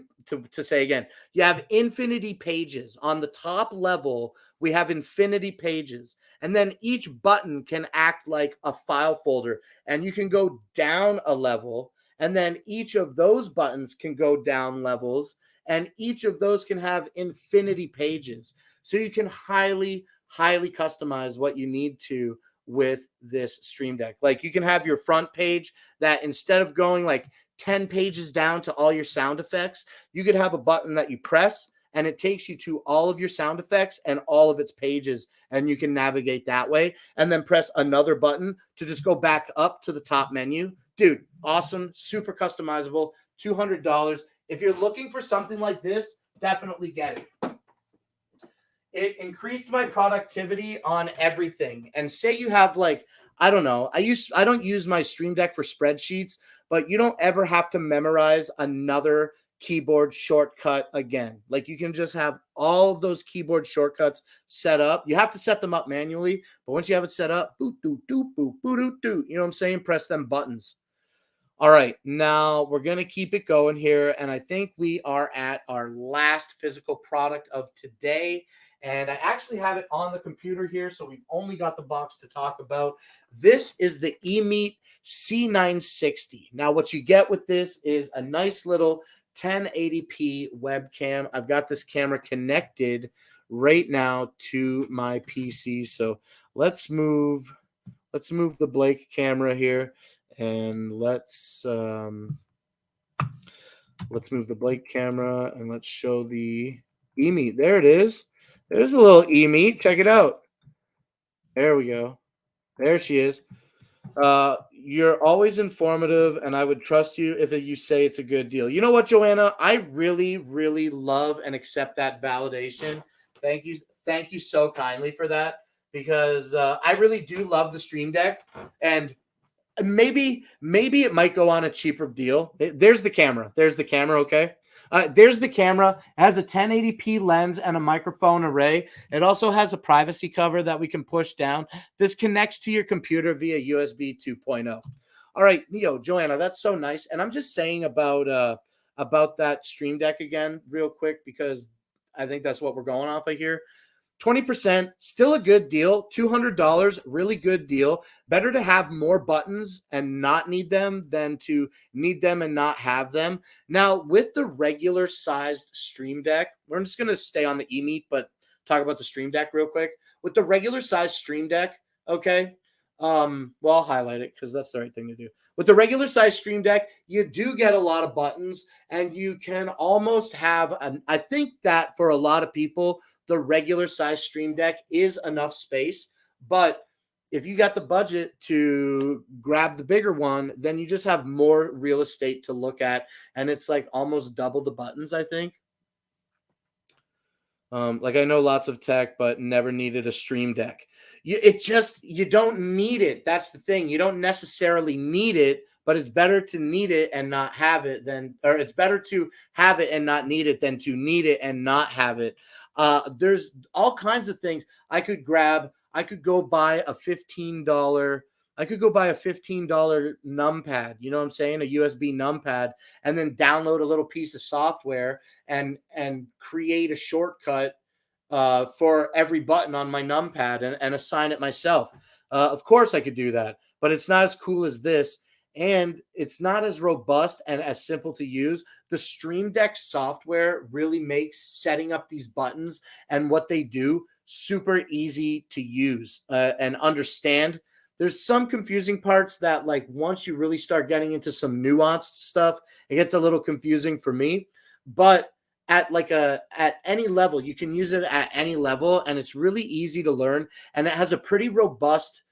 say again, you have infinity pages. On the top level, we have infinity pages. And then each button can act like a file folder. And you can go down a level. And then each of those buttons can go down levels. And each of those can have infinity pages. So you can highly customize what you need to with this Stream Deck. Like you can have your front page that instead of going like 10 pages down to all your sound effects, you could have a button that you press and it takes you to all of your sound effects and all of its pages, and you can navigate that way, and then press another button to just go back up to the top menu. Dude, awesome, super customizable, $200. If you're looking for something like this, definitely get it. It increased my productivity on everything. And say you have like, I don't know, I don't use my Stream Deck for spreadsheets, but you don't ever have to memorize another keyboard shortcut again. Like you can just have all of those keyboard shortcuts set up. You have to set them up manually, but once you have it set up, boop, doop, doop, boop, boop, doop, doop, you know what I'm saying? Press them buttons. All right, now we're going to keep it going here. And I think we are at our last physical product of today. And I actually have it on the computer here, so we've only got the box to talk about. This is the eMeet C960. Now, what you get with this is a nice little 1080p webcam. I've got this camera connected right now to my PC. So let's move the Blake camera here, and let's move the Blake camera, and let's show the E-Meet. There it is. There's a little E-Meet. Check it out. There we go. There she is. You're always informative, and I would trust you if you say it's a good deal. You know what, Joanna? I really, really love and accept that validation. Thank you. Thank you so kindly for that, because I really do love the Stream Deck, and maybe it might go on a cheaper deal. There's the camera. There's the camera. Okay. There's the camera. It has a 1080p lens and a microphone array. It also has a privacy cover that we can push down. This connects to your computer via USB 2.0. All right, Joanna, that's so nice. And I'm just saying about that Stream Deck again, real quick, because I think that's what we're going off of here. 20%, still a good deal. $200, really good deal. Better to have more buttons and not need them than to need them and not have them. Now, with the regular sized Stream Deck, we're just going to stay on the E-Meet, but talk about the Stream Deck real quick. With the regular sized Stream Deck, okay, well, I'll highlight it because that's the right thing to do. With the regular size Stream Deck, you do get a lot of buttons, and you can almost have I think that for a lot of people, the regular size Stream Deck is enough space. But if you got the budget to grab the bigger one, then you just have more real estate to look at, and it's like almost double the buttons, I think. Like, I know lots of tech, but never needed a Stream Deck. You don't need it. That's the thing. You don't necessarily need it, but it's better to need it and not have it or it's better to have it and not need it than to need it and not have it. There's all kinds of things I could grab. I could go buy a $15 numpad, you know what I'm saying? A USB numpad, and then download a little piece of software and create a shortcut for every button on my numpad and assign it myself. Of course I could do that, but it's not as cool as this, and it's not as robust and as simple to use. The Stream Deck software really makes setting up these buttons and what they do super easy to use and understand. There's some confusing parts that, like, once you really start getting into some nuanced stuff, it gets a little confusing for me. But at any level, you can use it at any level, and it's really easy to learn. And it has a pretty robust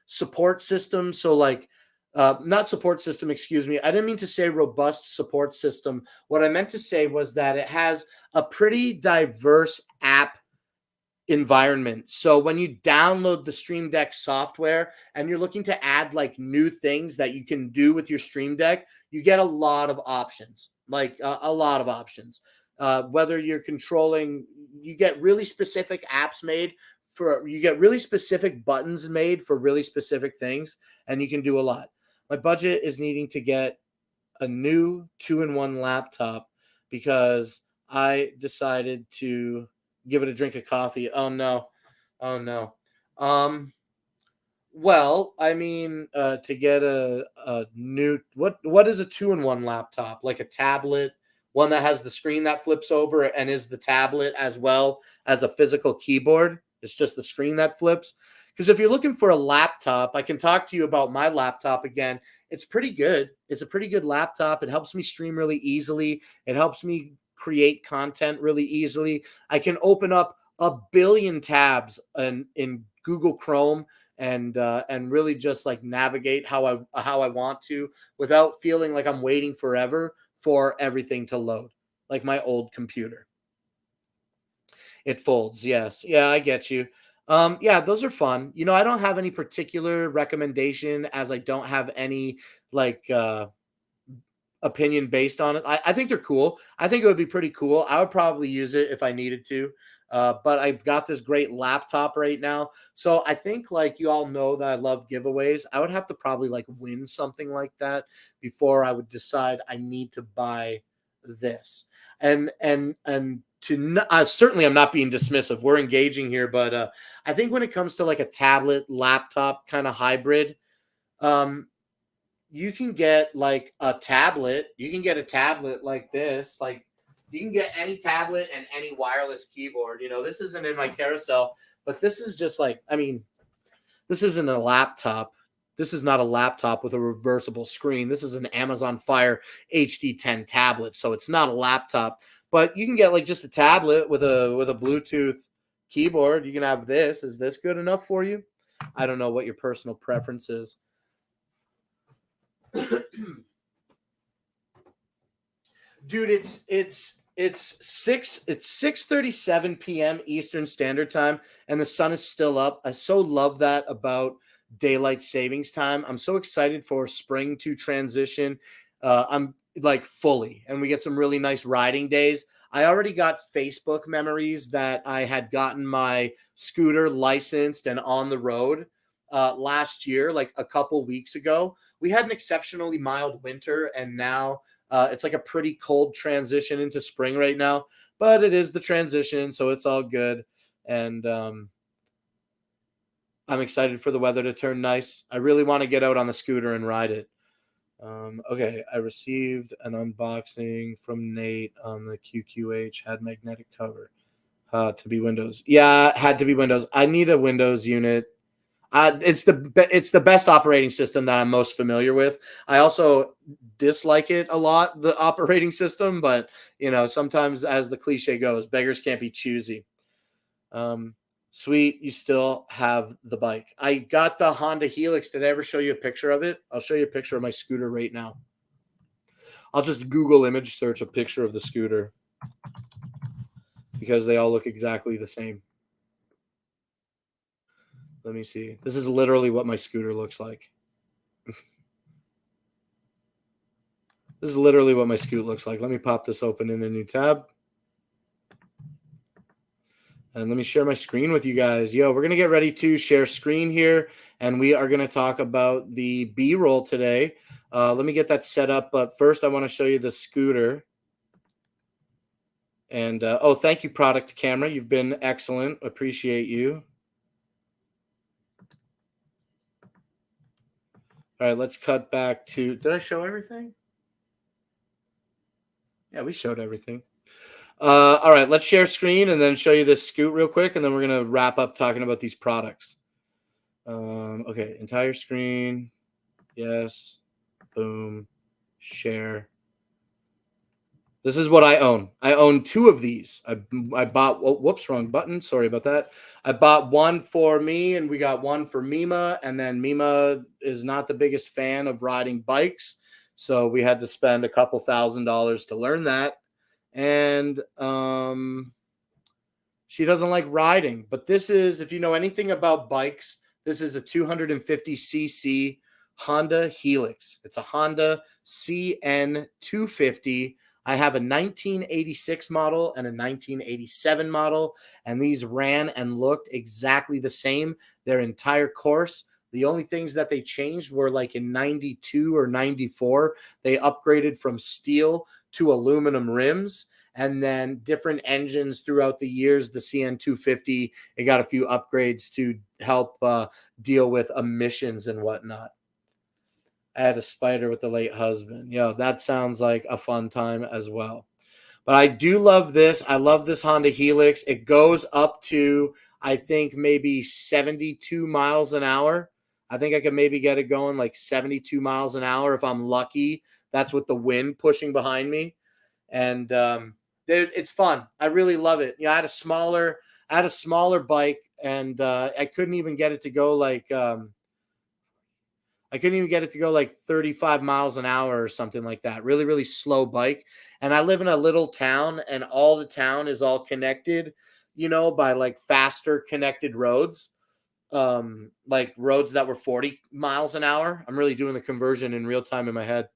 support system. So, like, not support system, excuse me. I didn't mean to say robust support system. What I meant to say was that it has a pretty diverse app environment. So when you download the Stream Deck software and you're looking to add like new things that you can do with your Stream Deck, you get a lot of options, a lot of options. Whether you're controlling, you get really specific apps made you get really specific buttons made for really specific things, and you can do a lot. My budget is needing to get a new 2-in-1 laptop because I decided to give it a drink of coffee. Oh no. Well, I mean, to get a new, what is a 2-in-1 laptop? Like a tablet, one that has the screen that flips over and is the tablet as well as a physical keyboard. It's just the screen that flips. Because if you're looking for a laptop, I can talk to you about my laptop again. It's pretty good. It's a pretty good laptop. It helps me stream really easily. It helps me create content really easily. I can open up a billion tabs in Google Chrome and really just like navigate how I want to without feeling like I'm waiting forever for everything to load, like my old computer. It folds. Yes. Yeah, I get you. Yeah, those are fun. I don't have any particular recommendation, as I don't have any like opinion based on it. I think they're cool. I think it would be pretty cool. I would probably use it if I needed to. But I've got this great laptop right now. So I think, like, you all know that I love giveaways. I would have to probably like win something like that before I would decide I need to buy this. And certainly I'm not being dismissive. We're engaging here, but I think when it comes to like a tablet laptop kind of hybrid, you can get like a tablet. You can get a tablet like this. Like you can get any tablet and any wireless keyboard. This isn't in my carousel, but this is just like, I mean, this isn't a laptop. This is not a laptop with a reversible screen. This is an Amazon Fire HD10 tablet, so it's not a laptop. But you can get like just a tablet with a Bluetooth keyboard. You can have this. Is this good enough for you? I don't know what your personal preference is. Dude, it's 6:37 p.m. Eastern Standard Time, and the sun is still up. I so love that about daylight savings time. I'm so excited for spring to transition. I'm like fully, and we get some really nice riding days. I already got Facebook memories that I had gotten my scooter licensed and on the road last year, like a couple weeks ago. We had an exceptionally mild winter, and now it's like a pretty cold transition into spring right now, but it is the transition, so it's all good. And I'm excited for the weather to turn nice. I really want to get out on the scooter and ride it. Okay, I received an unboxing from Nate on the QQH, had magnetic cover. To be Windows. Yeah, had to be Windows. I need a Windows unit. It's the best operating system that I'm most familiar with. I also dislike it a lot, the operating system, but sometimes, as the cliche goes, beggars can't be choosy. Sweet, you still have the bike. I got the Honda Helix. Did I ever show you a picture of it? I'll show you a picture of my scooter right now. I'll just Google image search a picture of the scooter because they all look exactly the same. Let me see. This is literally what my scooter looks like. This is literally what my scoot looks like. Let me pop this open in a new tab. And let me share my screen with you guys. We're going to get ready to share screen here. And we are going to talk about the B-roll today. Let me get that set up. But first, I want to show you the scooter. And, thank you, Product Camera. You've been excellent. Appreciate you. All right, let's cut back to, did I show everything? Yeah, we showed everything. All right, let's share screen and then show you this scoot real quick, and then we're going to wrap up talking about these products. Okay, entire screen. Yes. Boom. Share. This is what I own. I own two of these. I bought, whoops, wrong button. Sorry about that. I bought one for me, and we got one for Mima, and then Mima is not the biggest fan of riding bikes, so we had to spend a couple $1,000s to learn that. And she doesn't like riding. But this is, if you know anything about bikes, this is a 250cc Honda Helix. It's a Honda CN250. I have a 1986 model and a 1987 model, and these ran and looked exactly the same their entire course. The only things that they changed were like in 92 or 94, they upgraded from steel to aluminum rims, and then different engines throughout the years. The CN250, it got a few upgrades to help deal with emissions and whatnot. I had a spider with the late husband. That sounds like a fun time as well. But I do love this. I love this Honda Helix. It goes up to, I think, maybe 72 miles an hour. I think I could maybe get it going like 72 miles an hour if I'm lucky. That's with the wind pushing behind me. And it's fun. I really love it. I had a smaller bike, and I couldn't even get it to go like 35 miles an hour or something like that. Really, really slow bike. And I live in a little town, and all the town is all connected, by like faster connected roads, like roads that were 40 miles an hour. I'm really doing the conversion in real time in my head.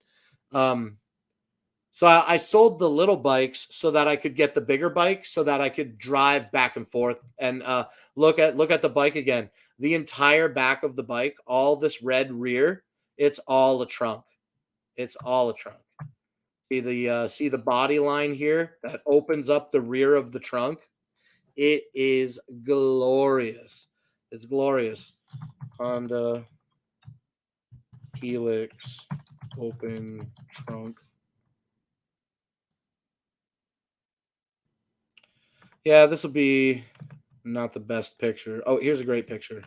So I sold the little bikes so that I could get the bigger bike so that I could drive back and forth. And look at the bike again. The entire back of the bike, all this red rear, it's all a trunk. It's all a trunk. See the body line here that opens up the rear of the trunk? It is glorious. It's glorious. Honda Helix open trunk. Yeah, this will be not the best picture. Oh, here's a great picture.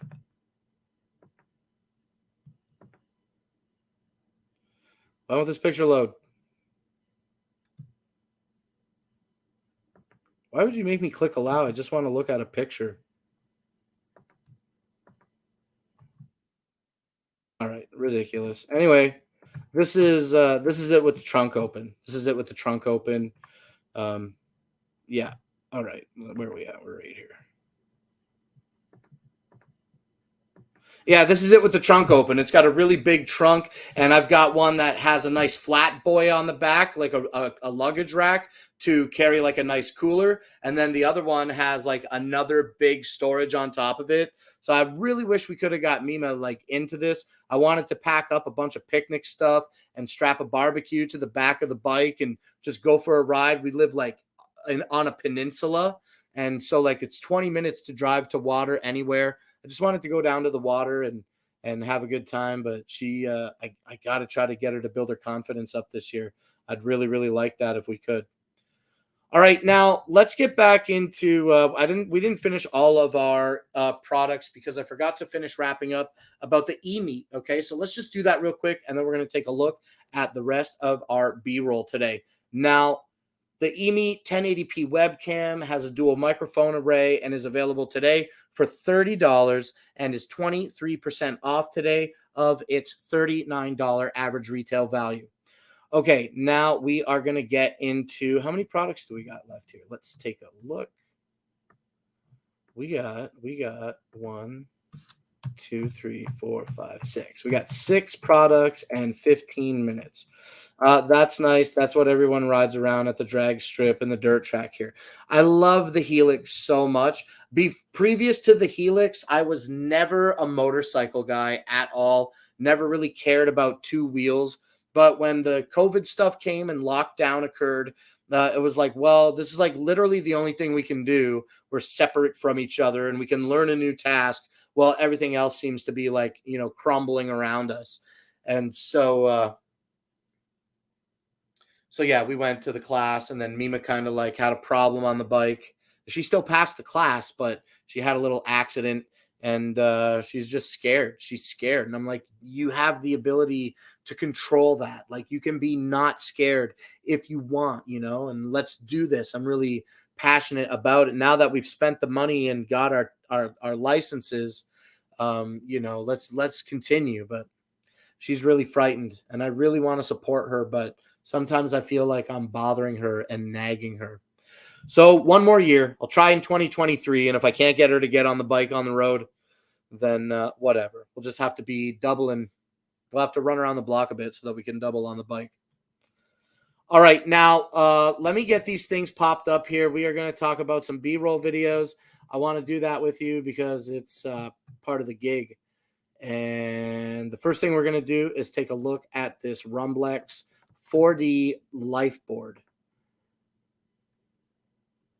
Why won't this picture load? Why would you make me click allow? I just want to look at a picture. All right, ridiculous. Anyway, this is it with the trunk open. This is it with the trunk open. Yeah. All right. Where are we at? We're right here. Yeah, this is it with the trunk open. It's got a really big trunk, and I've got one that has a nice flat boy on the back, like a luggage rack to carry like a nice cooler. And then the other one has like another big storage on top of it. So I really wish we could have got Mima like into this. I wanted to pack up a bunch of picnic stuff and strap a barbecue to the back of the bike and just go for a ride. We live like on a peninsula. And so like it's 20 minutes to drive to water anywhere. I just wanted to go down to the water and have a good time. But she, I got to try to get her to build her confidence up this year. I'd really, really like that if we could. All right, now let's get back into. We didn't finish all of our products because I forgot to finish wrapping up about the e-meat. Okay, so let's just do that real quick, and then we're going to take a look at the rest of our B-roll today. Now, the e-meat 1080p webcam has a dual microphone array and is available today for $30 and is 23% off today of its $39 average retail value. Okay, now we are going to get into how many products do we got left here? Let's take a look. We got 1, 2, 3, 4, 5, 6. We got 6 products and 15 minutes. That's nice. That's what everyone rides around at the drag strip and the dirt track here. I love the Helix so much. Previous to the Helix, I was never a motorcycle guy at all. Never really cared about two wheels. But when the COVID stuff came and lockdown occurred, it was like, well, this is like literally the only thing we can do. We're separate from each other and we can learn a new task. Well, everything else seems to be like, crumbling around us. And so yeah, we went to the class and then Mima kind of like had a problem on the bike. She still passed the class, but she had a little accident and she's just scared. She's scared. And I'm like, you have the ability to control that. Like you can be not scared if you want, and let's do this. I'm really passionate about it. Now that we've spent the money and got our licenses, let's continue. But she's really frightened and I really want to support her, but sometimes I feel like I'm bothering her and nagging her. So one more year, I'll try in 2023. And if I can't get her to get on the bike on the road, then whatever. We'll just have to be doubling. We'll have to run around the block a bit so that we can double on the bike. All right, now let me get these things popped up here. We are going to talk about some B-roll videos. I want to do that with you because it's part of the gig. And the first thing we're going to do is take a look at this Rumblex 4D Lifeboard.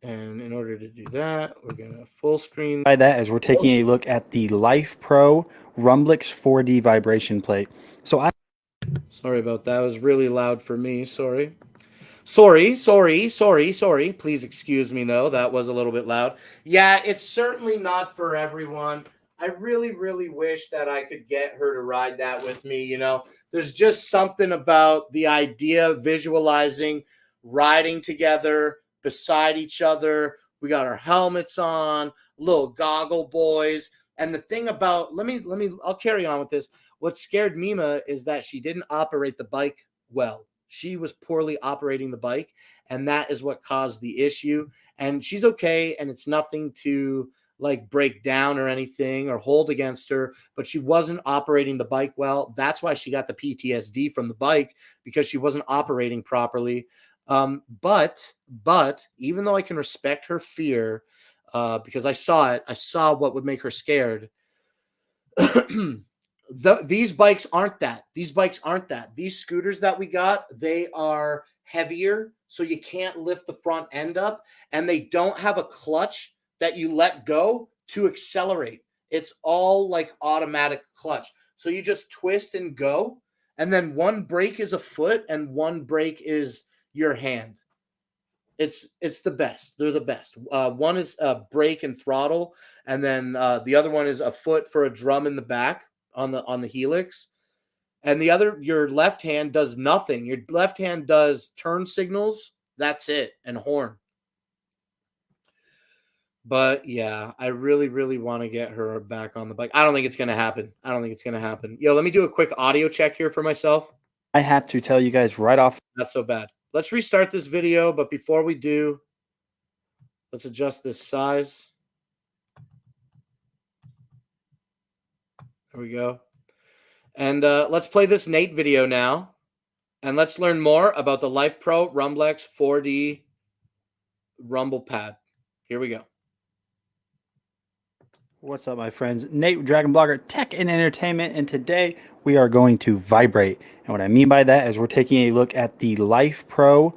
And in order to do that, we're going to full screen. By that, as we're taking a look at the Life Pro Rumblex 4D vibration plate. Sorry about that. It was really loud for me. Sorry. Please excuse me, though. That was a little bit loud. Yeah, it's certainly not for everyone. I really, really wish that I could get her to ride that with me. There's just something about the idea of visualizing riding together beside each other. We got our helmets on, little goggle boys. And the thing about, I'll carry on with this. What scared Mima is that she didn't operate the bike well. She was poorly operating the bike, and that is what caused the issue. And she's okay, and it's nothing to like break down or anything or hold against her, but she wasn't operating the bike well. That's why she got the PTSD from the bike, because she wasn't operating properly. But even though I can respect her fear, because I saw what would make her scared. These bikes aren't that. These scooters that we got, they are heavier, so you can't lift the front end up, and they don't have a clutch that you let go to accelerate. It's all like automatic clutch, So you just twist and go, and then one brake is a foot and one brake is your hand. It's the best. They're the best. One is brake and throttle, and then the other one is a foot for a drum in the back on the helix. And the other, your left hand does nothing. Your left hand does turn signals. That's it, and horn. But yeah, I really, really want to get her back on the bike. I don't think it's going to happen. I don't think it's going to happen. Yo, let me do a quick audio check here for myself. I have to tell you guys right off. Not so bad. Let's restart this video, but before we do, let's adjust this size. There we go. And let's play this Nate video now. And let's learn more about the Life Pro Rumblex 4D Rumble Pad. Here we go. What's up, my friends? Nate, Dragon Blogger Tech and Entertainment, and today we are going to vibrate. And what I mean by that is we're taking a look at the Life Pro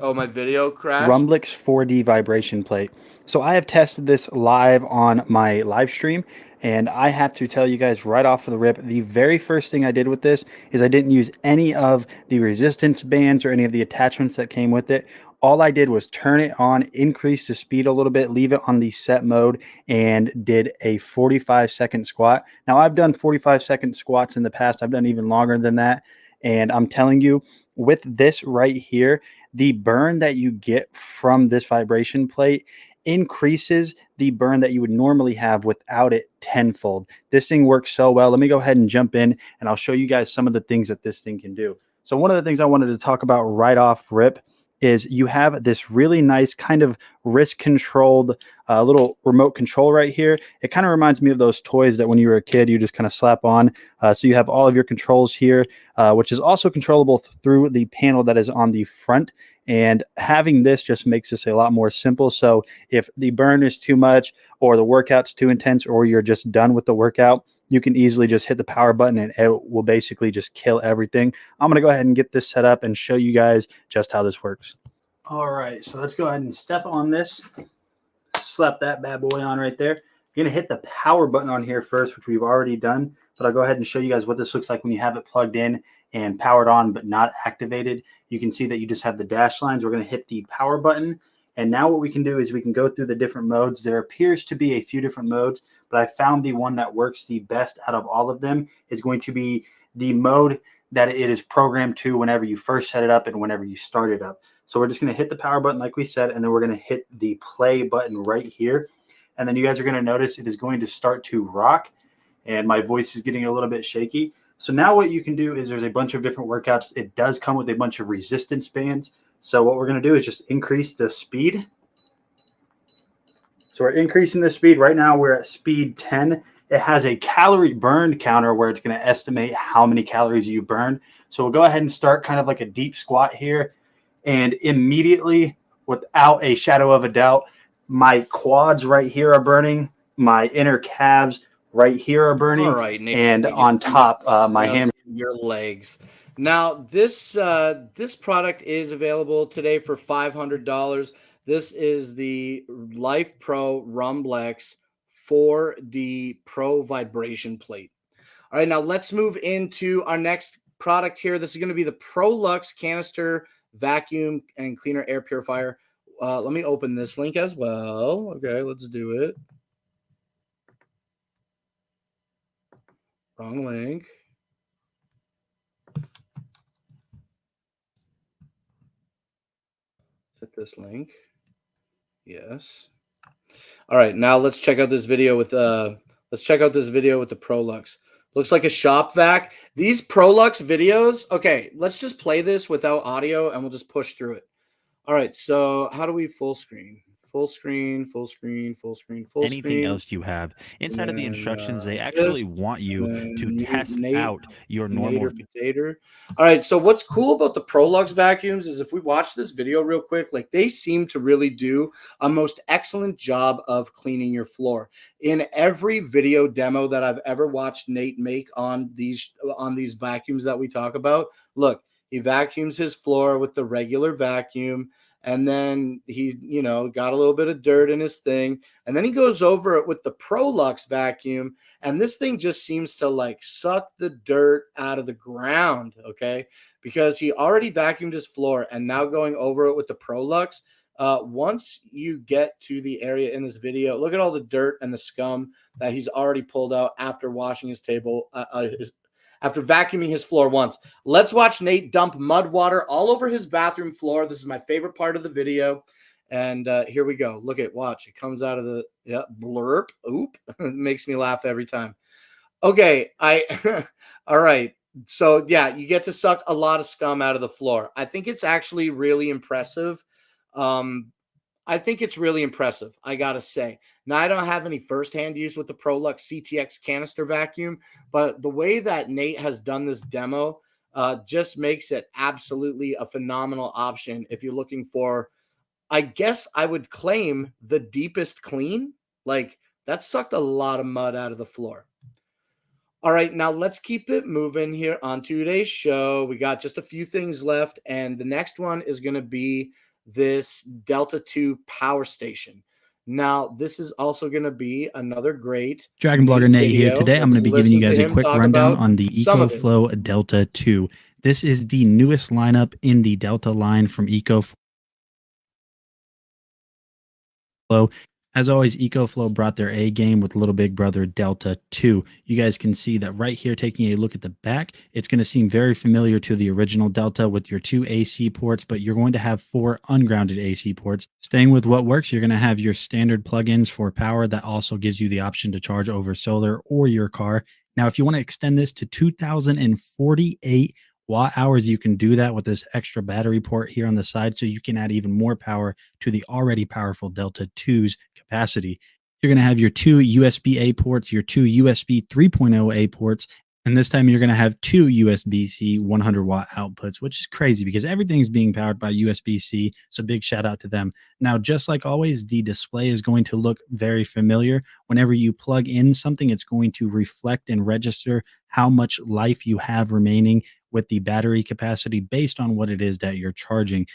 my video crashed. Rumblex 4D vibration plate. So I have tested this live on my live stream, and I have to tell you guys right off of the rip, the very first thing I did with this is I didn't use any of the resistance bands or any of the attachments that came with it. All I did was turn it on, increase the speed a little bit, leave it on the set mode, and did a 45-second squat. Now, I've done 45-second squats in the past. I've done even longer than that. And I'm telling you, with this right here, the burn that you get from this vibration plate increases the burn that you would normally have without it tenfold. This thing works so well. Let me go ahead and jump in, and I'll show you guys some of the things that this thing can do. So one of the things I wanted to talk about right off rip is you have this really nice kind of wrist controlled little remote control right here. It kind of reminds me of those toys that when you were a kid, you just kind of slap on. So you have all of your controls here, which is also controllable through the panel that is on the front. And having this just makes this a lot more simple. So if the burn is too much or the workout's too intense or you're just done with the workout, you can easily just hit the power button and it will basically just kill everything. I'm going to go ahead and get this set up and show you guys just how this works. All right, so let's go ahead and step on this. Slap that bad boy on right there. You're going to hit the power button on here first, which we've already done. But I'll go ahead and show you guys what this looks like when you have it plugged in and powered on but not activated. You can see that you just have the dash lines. We're going to hit the power button. And now what we can do is we can go through the different modes. There appears to be a few different modes, but I found the one that works the best out of all of them is going to be the mode that it is programmed to whenever you first set it up and whenever you start it up. So we're just going to hit the power button like we said, and then we're going to hit the play button right here. And then you guys are going to notice it is going to start to rock, and my voice is getting a little bit shaky. So now what you can do is there's a bunch of different workouts. It does come with a bunch of resistance bands. So what we're going to do is just increase the speed. So we're increasing the speed. Right now we're at speed 10. It has a calorie burn counter where it's going to estimate how many calories you burn. So we'll go ahead and start kind of like a deep squat here. And immediately, without a shadow of a doubt, my quads right here are burning. My inner calves right here are burning. All right, Nate, and on top, my hamstrings. Your legs. Now, this product is available today for $500. This is the Life Pro Rumblex 4D Pro Vibration Plate. All right, now let's move into our next product here. This is going to be the ProLux Canister Vacuum and Cleaner Air Purifier. Let me open this link as well. Okay, let's do it. Wrong link. Hit this link. Yes. All right, now let's check out this video with the ProLux. Looks like a shop vac. These ProLux videos, okay, let's just play this without audio and we'll just push through it. All right, so how do we full screen? Full screen, full screen, full screen, full screen. Anything else you have inside of the instructions, they actually want you to test out your normal potato. All right, so what's cool about the ProLux vacuums is if we watch this video real quick, like they seem to really do a most excellent job of cleaning your floor. In every video demo that I've ever watched Nate make on these vacuums that we talk about, look, he vacuums his floor with the regular vacuum. And then he, got a little bit of dirt in his thing. And then he goes over it with the ProLux vacuum. And this thing just seems to like suck the dirt out of the ground. Okay. Because he already vacuumed his floor and now going over it with the ProLux. Once you get to the area in this video, look at all the dirt and the scum that he's already pulled out after washing his table, after vacuuming his floor once. Let's watch Nate dump mud water all over his bathroom floor. This is my favorite part of the video. And here we go. Look at, watch. It comes out of the, blurp. Oop. It makes me laugh every time. Okay. All right. So, yeah, you get to suck a lot of scum out of the floor. I think it's actually really impressive. I think it's really impressive, I got to say. Now, I don't have any firsthand use with the ProLux CTX canister vacuum, but the way that Nate has done this demo just makes it absolutely a phenomenal option if you're looking for, I guess I would claim, the deepest clean. Like, that sucked a lot of mud out of the floor. All right, now let's keep it moving here on today's show. We got just a few things left, and the next one is going to be this Delta 2 power station. Now, this is also going to be another great Dragon Blogger Nate here. Today, I'm going to be giving you guys a quick rundown on the EcoFlow Delta 2. This is the newest lineup in the Delta line from EcoFlow. As always, EcoFlow brought their A game with little big brother Delta 2. You guys can see that right here, taking a look at the back, it's going to seem very familiar to the original Delta with your 2 AC ports, but you're going to have 4 ungrounded AC ports. Staying with what works, you're going to have your standard plugins for power that also gives you the option to charge over solar or your car. Now, if you want to extend this to 2048 watt hours, you can do that with this extra battery port here on the side, so you can add even more power to the already powerful Delta 2's capacity. You're going to have your 2 USB-A ports, your 2 USB 3.0A ports, and this time you're going to have 2 USB-C 100 watt outputs, which is crazy because everything's being powered by USB-C. So big shout out to them. Now, just like always, the display is going to look very familiar. Whenever you plug in something, it's going to reflect and register how much life you have remaining with the battery capacity based on what it is that you're charging.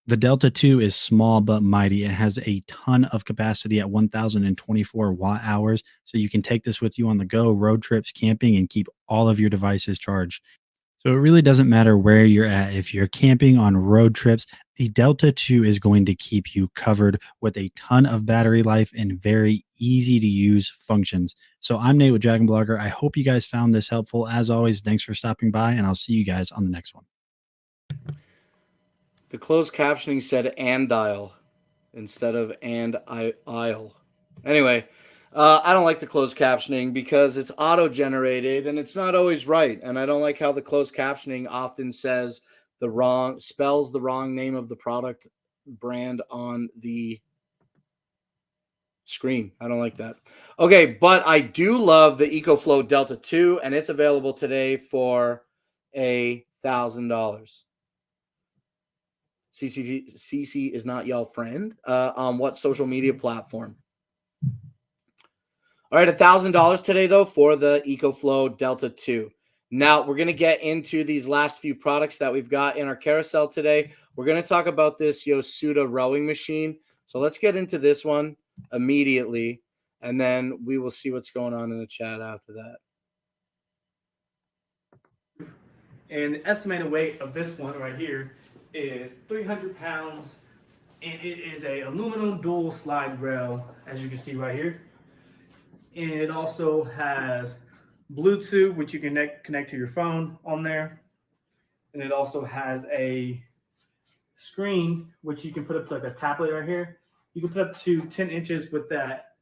The Delta 2 is small but mighty. It has a ton of capacity at 1024 watt hours, so you can take this with you on the go, road trips, camping, and keep all of your devices charged. So it really doesn't matter where you're at. If you're camping, on road trips, the Delta 2 is going to keep you covered with a ton of battery life and very easy to use functions. So I'm Nate with Dragon Blogger. I hope you guys found this helpful. As always, thanks for stopping by, and I'll see you guys on the next one. The closed captioning said andile instead of aisle. Anyway, I don't like the closed captioning because it's auto-generated and it's not always right. And I don't like how the closed captioning often spells the wrong name of the product brand on the screen. I don't like that. Okay, but I do love the EcoFlow Delta 2, and it's available today for $1,000. CC is not y'all friend. On what social media platform? All right, $1,000 today, though, for the EcoFlow Delta 2. Now, we're going to get into these last few products that we've got in our carousel today. We're going to talk about this Yosuda rowing machine. So let's get into this one immediately, and then we will see what's going on in the chat after that. And the estimated weight of this one right here is 300 pounds, and it is a aluminum dual slide rail, as you can see right here. And it also has Bluetooth, which you can connect to your phone on there. And it also has a screen, which you can put up to like a tablet right here. You can put up to 10 inches with that.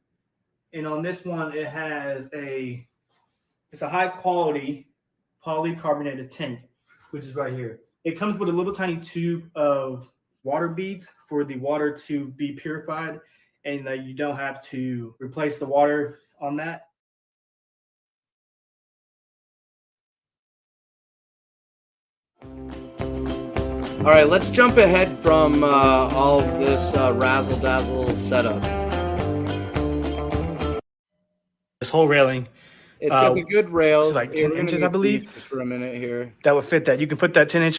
And on this one, it has it's a high quality polycarbonated tank, which is right here. It comes with a little tiny tube of water beads for the water to be purified, and you don't have to replace the water on that. All right, let's jump ahead from all of this razzle-dazzle setup. This whole railing. It's got the good rails. It's like 10 inches, I believe. Just for a minute here. That would fit that. You can put that 10 inch.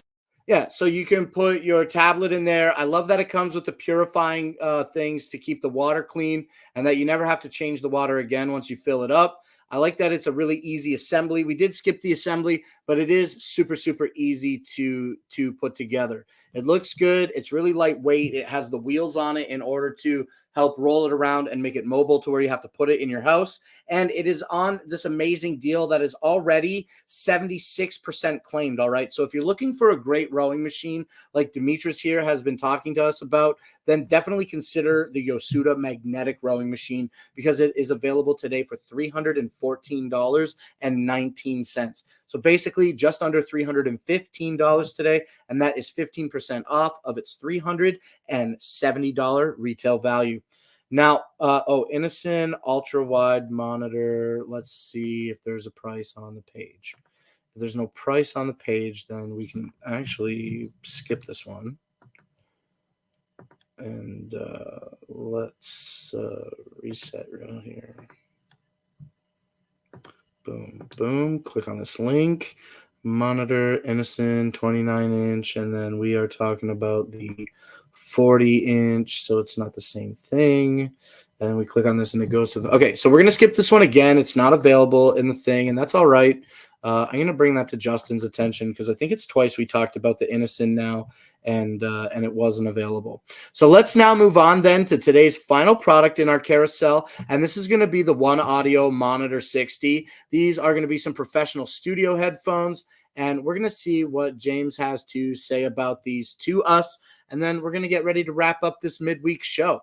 Yeah, so you can put your tablet in there. I love that it comes with the purifying things to keep the water clean and that you never have to change the water again once you fill it up. I like that it's a really easy assembly. We did skip the assembly, but it is super, super easy to put together. It looks good. It's really lightweight. It has the wheels on it in order to help roll it around and make it mobile to where you have to put it in your house. And it is on this amazing deal that is already 76% claimed. All right. So if you're looking for a great rowing machine like Demetrius here has been talking to us about, then definitely consider the Yosuda magnetic rowing machine because it is available today for $314.19. So basically just under $315 today. And that is 15% off of its $370 retail value. Now, Innocent ultra wide monitor. Let's see if there's a price on the page. If there's no price on the page, then we can actually skip this one. And let's reset real here. Boom, boom. Click on this link. Monitor, Innocent, 29-inch. And then we are talking about the 40-inch. So it's not the same thing. And we click on this and it goes to the... Okay, so we're going to skip this one again. It's not available in the thing, and that's all right. I'm going to bring that to Justin's attention because I think it's twice we talked about the Innocent now, and it wasn't available. So let's now move on then to today's final product in our carousel, and this is going to be the One Audio Monitor 60. These are going to be some professional studio headphones, and we're going to see what James has to say about these to us, and then we're going to get ready to wrap up this midweek show.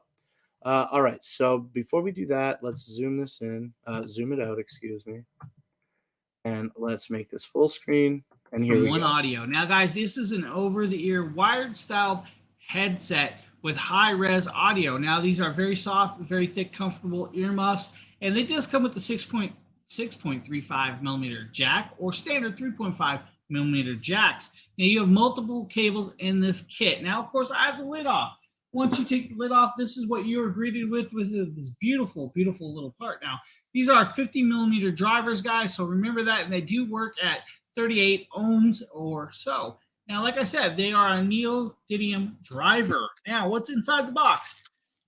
All right, so before we do that, let's zoom this in, zoom it out, excuse me. And let's make this full screen. And here we go. One Audio. Now, guys, this is an over-the-ear wired style headset with high-res audio. Now, these are very soft, very thick, comfortable earmuffs, and they just come with the 6.35 millimeter jack or standard 3.5 millimeter jacks. Now, you have multiple cables in this kit. Now, of course, I have the lid off. Once you take the lid off, this is what you are greeted with this beautiful, beautiful little part. Now, these are 50 millimeter drivers, guys, so remember that, and they do work at 38 ohms or so. Now, like I said, they are a neodymium driver. Now, what's inside the box?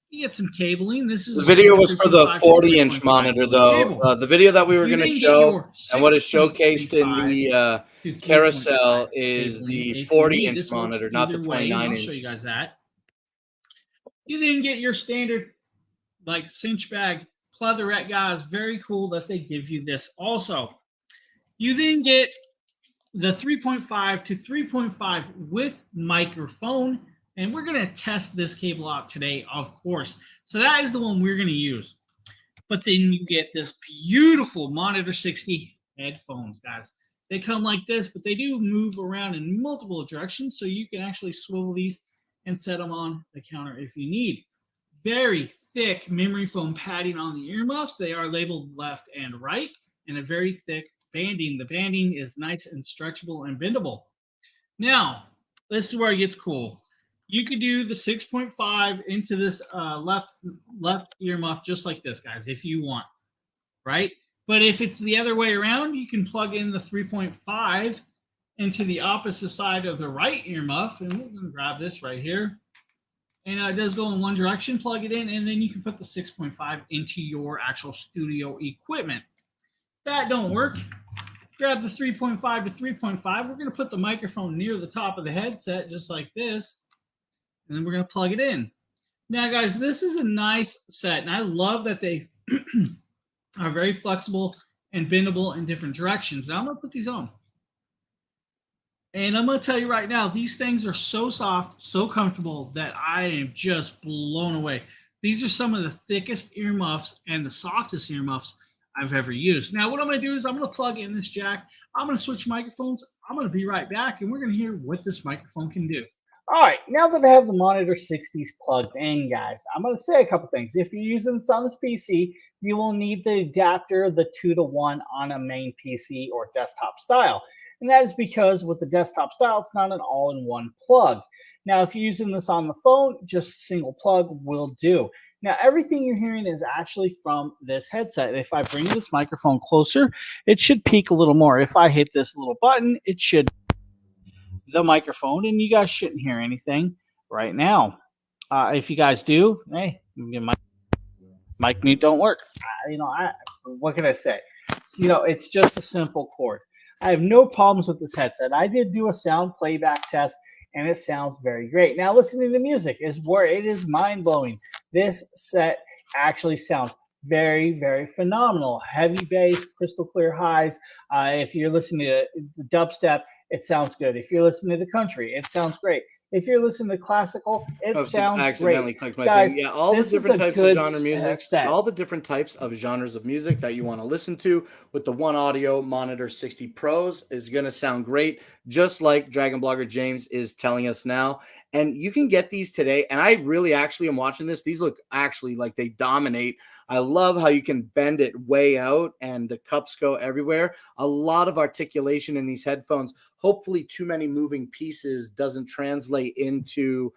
You get some cabling. This is the video was for the 40-inch monitor, though. The video that we were going to show and what is showcased in the carousel is the 40-inch monitor, not the 29-inch. I'll show you guys that. You then get your standard, like, cinch bag pleatherette, guys. Very cool that they give you this also. You then get the 3.5 to 3.5 with microphone, and we're going to test this cable out today, of course. So that is the one we're going to use. But then you get this beautiful Monitor 60 headphones, guys. They come like this, but they do move around in multiple directions, so you can actually swivel these and set them on the counter if you need. Very thick memory foam padding on the earmuffs. They are labeled left and right, and a very thick banding. The banding is nice and stretchable and bendable. Now, this is where it gets cool. You could do the 6.5 into this left earmuff just like this, guys, if you want, right? But if it's the other way around, you can plug in the 3.5 into the opposite side of the right earmuff, and we're going to grab this right here. And it does go in one direction, plug it in, and then you can put the 6.5 into your actual studio equipment. If that don't work, grab the 3.5 to 3.5. We're going to put the microphone near the top of the headset, just like this, and then we're going to plug it in. Now, guys, this is a nice set, and I love that they are very flexible and bendable in different directions. Now, I'm going to put these on. And I'm going to tell you right now, these things are so soft, so comfortable that I am just blown away. These are some of the thickest earmuffs and the softest earmuffs I've ever used. Now, what I'm going to do is I'm going to plug in this jack. I'm going to switch microphones. I'm going to be right back, and we're going to hear what this microphone can do. All right, now that I have the Monitor 60s plugged in, guys, I'm going to say a couple things. If you're using this on this PC, you will need the adapter, the 2-to-1 on a main PC or desktop style. And that is because with the desktop style, it's not an all-in-one plug. Now, if you're using this on the phone, just a single plug will do. Now, everything you're hearing is actually from this headset. If I bring this microphone closer, it should peak a little more. If I hit this little button, it should. the microphone, and you guys shouldn't hear anything right now. If you guys do, hey, my mic mute don't work. What can I say? It's just a simple cord. I have no problems with this headset. I did do a sound playback test, and it sounds very great. Now, listening to music is where it is mind-blowing. This set actually sounds very, very phenomenal. Heavy bass, crystal clear highs. If you're listening to the dubstep, it sounds good. If you're listening to the country, it sounds great. If you're listening to classical, it sounds accidentally great. clicked my Guys, thing. Yeah, all the this is different a types of good genre music, set. all the different types of genres of music that you want to listen to with the One Audio Monitor 60 Pros is going to sound great, just like Dragon Blogger James is telling us now. And you can get these today. And I really actually am watching this. These look actually like they dominate. I love how you can bend it way out and the cups go everywhere. A lot of articulation in these headphones. Hopefully too many moving pieces doesn't translate into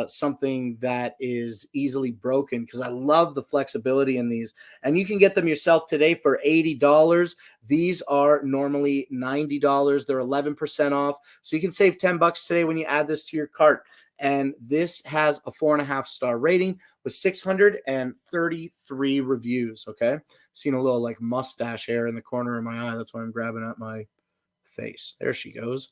something that is easily broken, because I love the flexibility in these. And you can get them yourself today for $80. These are normally $90. They're 11% off. So you can save $10 today when you add this to your cart. And this has a 4.5-star rating with 633 reviews. Okay. Seen a little like mustache hair in the corner of my eye. That's why I'm grabbing at my face. There she goes.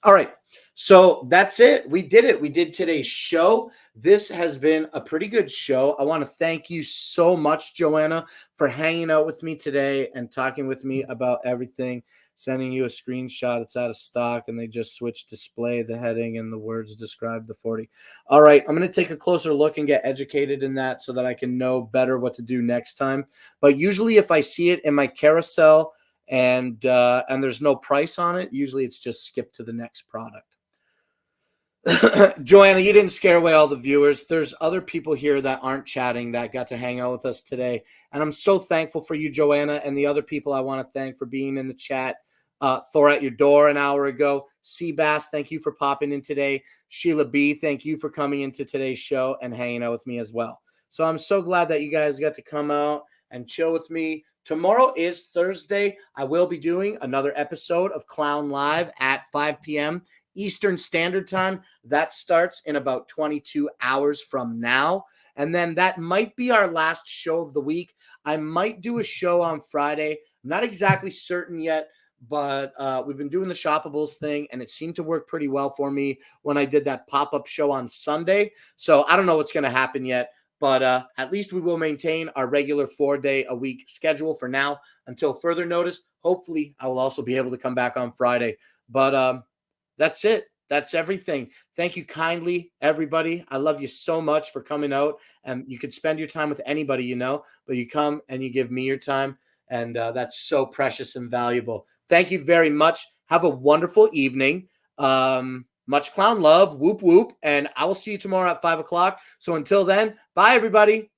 All right. So that's it. We did it. We did today's show. This has been a pretty good show. I want to thank you so much, Joanna, for hanging out with me today and talking with me about everything. Sending you a screenshot. It's out of stock, and they just switched display, the heading, and the words describe the 40. All right. I'm going to take a closer look and get educated in that so that I can know better what to do next time. But usually if I see it in my carousel and there's no price on it, usually it's just skip to the next product. Joanna, you didn't scare away all the viewers. There's other people here that aren't chatting that got to hang out with us today. And I'm so thankful for you, Joanna, and the other people I want to thank for being in the chat. Thor at your door an hour ago. Seabass, thank you for popping in today. Sheila B, thank you for coming into today's show and hanging out with me as well. So I'm so glad that you guys got to come out and chill with me. Tomorrow is Thursday. I will be doing another episode of Clown Live at 5 p.m. Eastern Standard Time. That starts in about 22 hours from now. And then that might be our last show of the week. I might do a show on Friday. I'm not exactly certain yet, but we've been doing the Shoppables thing, and it seemed to work pretty well for me when I did that pop-up show on Sunday. So I don't know what's going to happen yet. But at least we will maintain our regular 4-day-a-week schedule for now until further notice. Hopefully, I will also be able to come back on Friday. But that's it. That's everything. Thank you kindly, everybody. I love you so much for coming out. And you could spend your time with anybody you know, but you come and you give me your time. And that's so precious and valuable. Thank you very much. Have a wonderful evening. Much clown love, whoop, whoop. And I will see you tomorrow at 5 o'clock. So until then, bye, everybody.